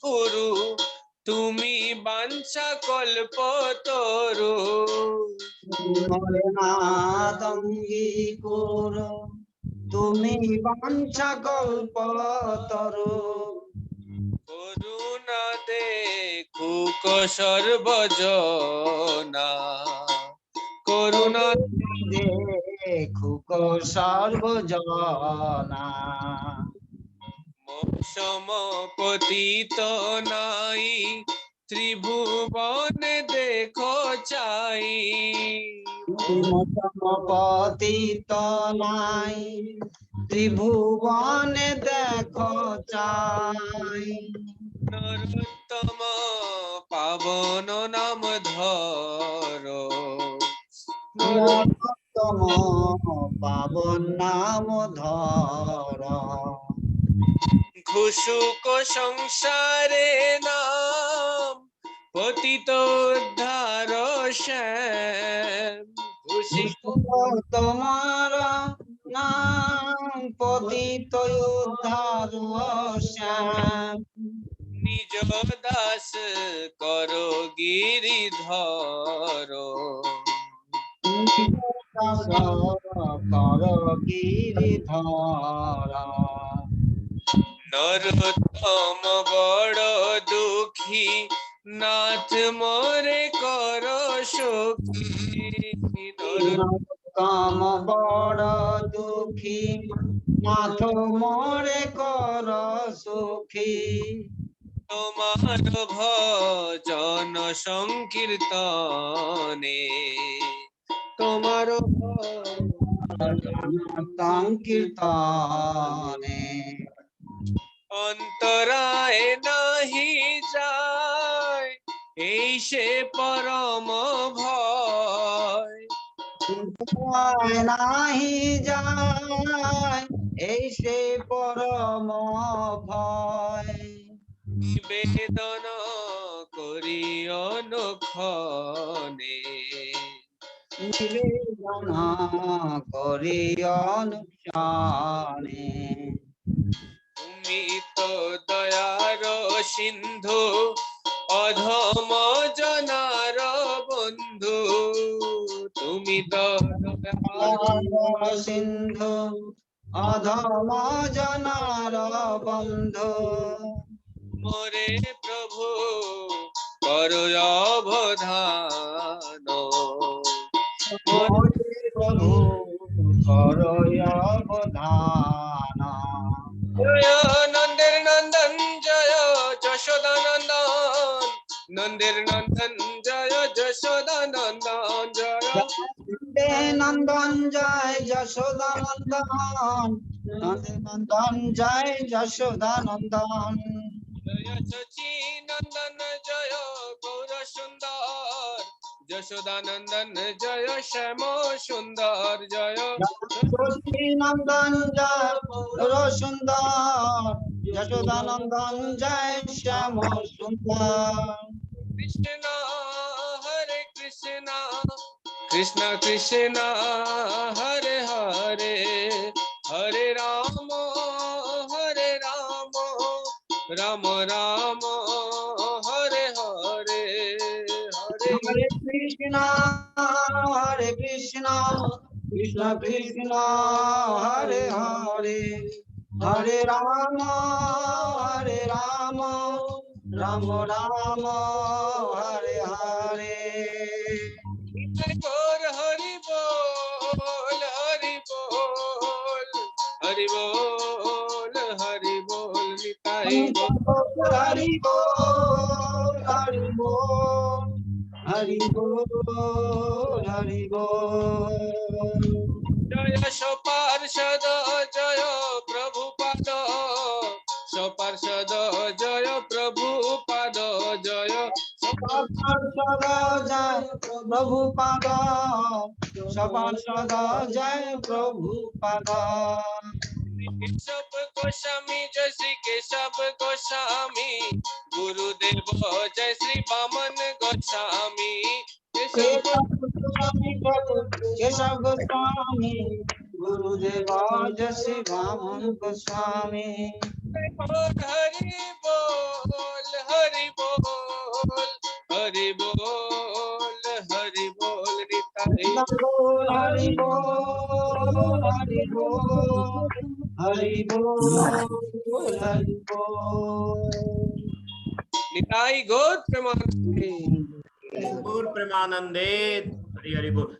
কুরু তুমি বাঞ্ছা কল্প তরু। মোরে নাথ অঙ্গী কুরু তুমি বাঞ্ছা কল্প তরু। করুণা দেখুক সর্বজনা, করুণা দেখুক সর্বজনা। মৌসম পতিত নাই ত্রিভুবনে দেখো চাই। পতিত নাই ত্রিভুবনে দেখো চাই। নরোত্তম পাবন নাম ধর, নরোত্তম পাবন নাম ধর। ঘুষুক সংসারে নাম পতিত উদ্ধার শ্যাম। তোমার নাম পতিত উদ্ধার শ্যাম। নিজ দাস কর গিরিধর, কর গিরিধর। নরোত্তম বড় দুঃখী নাথ মোরে কর সুখী। নরোত্তম বড় দুঃখী নাথ মোরে কর সুখী। তোমার ভজন সংকীর্তনে, তোমার সংকীর্তনে অন্তরায় নাহি যায় এই সে পরম ভয়। নাহি যায় এই সে পরম ভয়। নিবেদন করি অনুক্ষণে, নিবেদন করি অনুক্ষণে। তুমি তো দয়ার সিন্ধু অধম জনার বন্ধু। তুমি তো দয়ার সিন্ধু অধম জনার বন্ধু। মোরে প্রভু করো অবধান, মোরে প্রভু করো অবধান। জয় নন্দের নন্দন জয় যশোদা নন্দন, নন্দের নন্দন জয় যশোদা নন্দন জয়। নন্দন জয় যশোদা নন্দন, নন্দন জয় যশোদা নন্দন। জয় শচী নন্দন জয় গৌর সুন্দর, যশোদা নন্দন জয় শ্যাম সুন্দর জয়। শচী নন্দন জয় গৌর সুন্দর, यशोदानंदन जय श्याम सुंदर। कृष्णा हरे कृष्णा कृष्णा कृष्णा हरे हरे हरे राम राम राम हरे हरे हरे कृष्णा कृष्ण कृष्ण हरे हरे हरे राम राम राम हरे हरे। गौर हरि बोल हरि बोल हरि बोल हरि बोल निताई गौर हरि बोल हरि बोल हरि बोल हरि बोल। जय सपार्षद जय प्रभुपाद सपार्षद जय प्रभुपाद जय सपार्षद जय प्रभुपाद सपार्षद जय प्रभुपाद। केशव गोस्वामी जय श्री केशव गोस्वामी गुरुदेव जय श्री वामन गोस्वामी केशव गोस्वामी गुरुदेव जय श्री वामन गोस्वामी। हरि बोल हरि बोल हरि बोल हरि बोल निताई हरि बोल हरि बोल हरि बोल हरि बोल। निताई गौर प्रमाण गौर प्रेमानंदे हरि हरि बोल।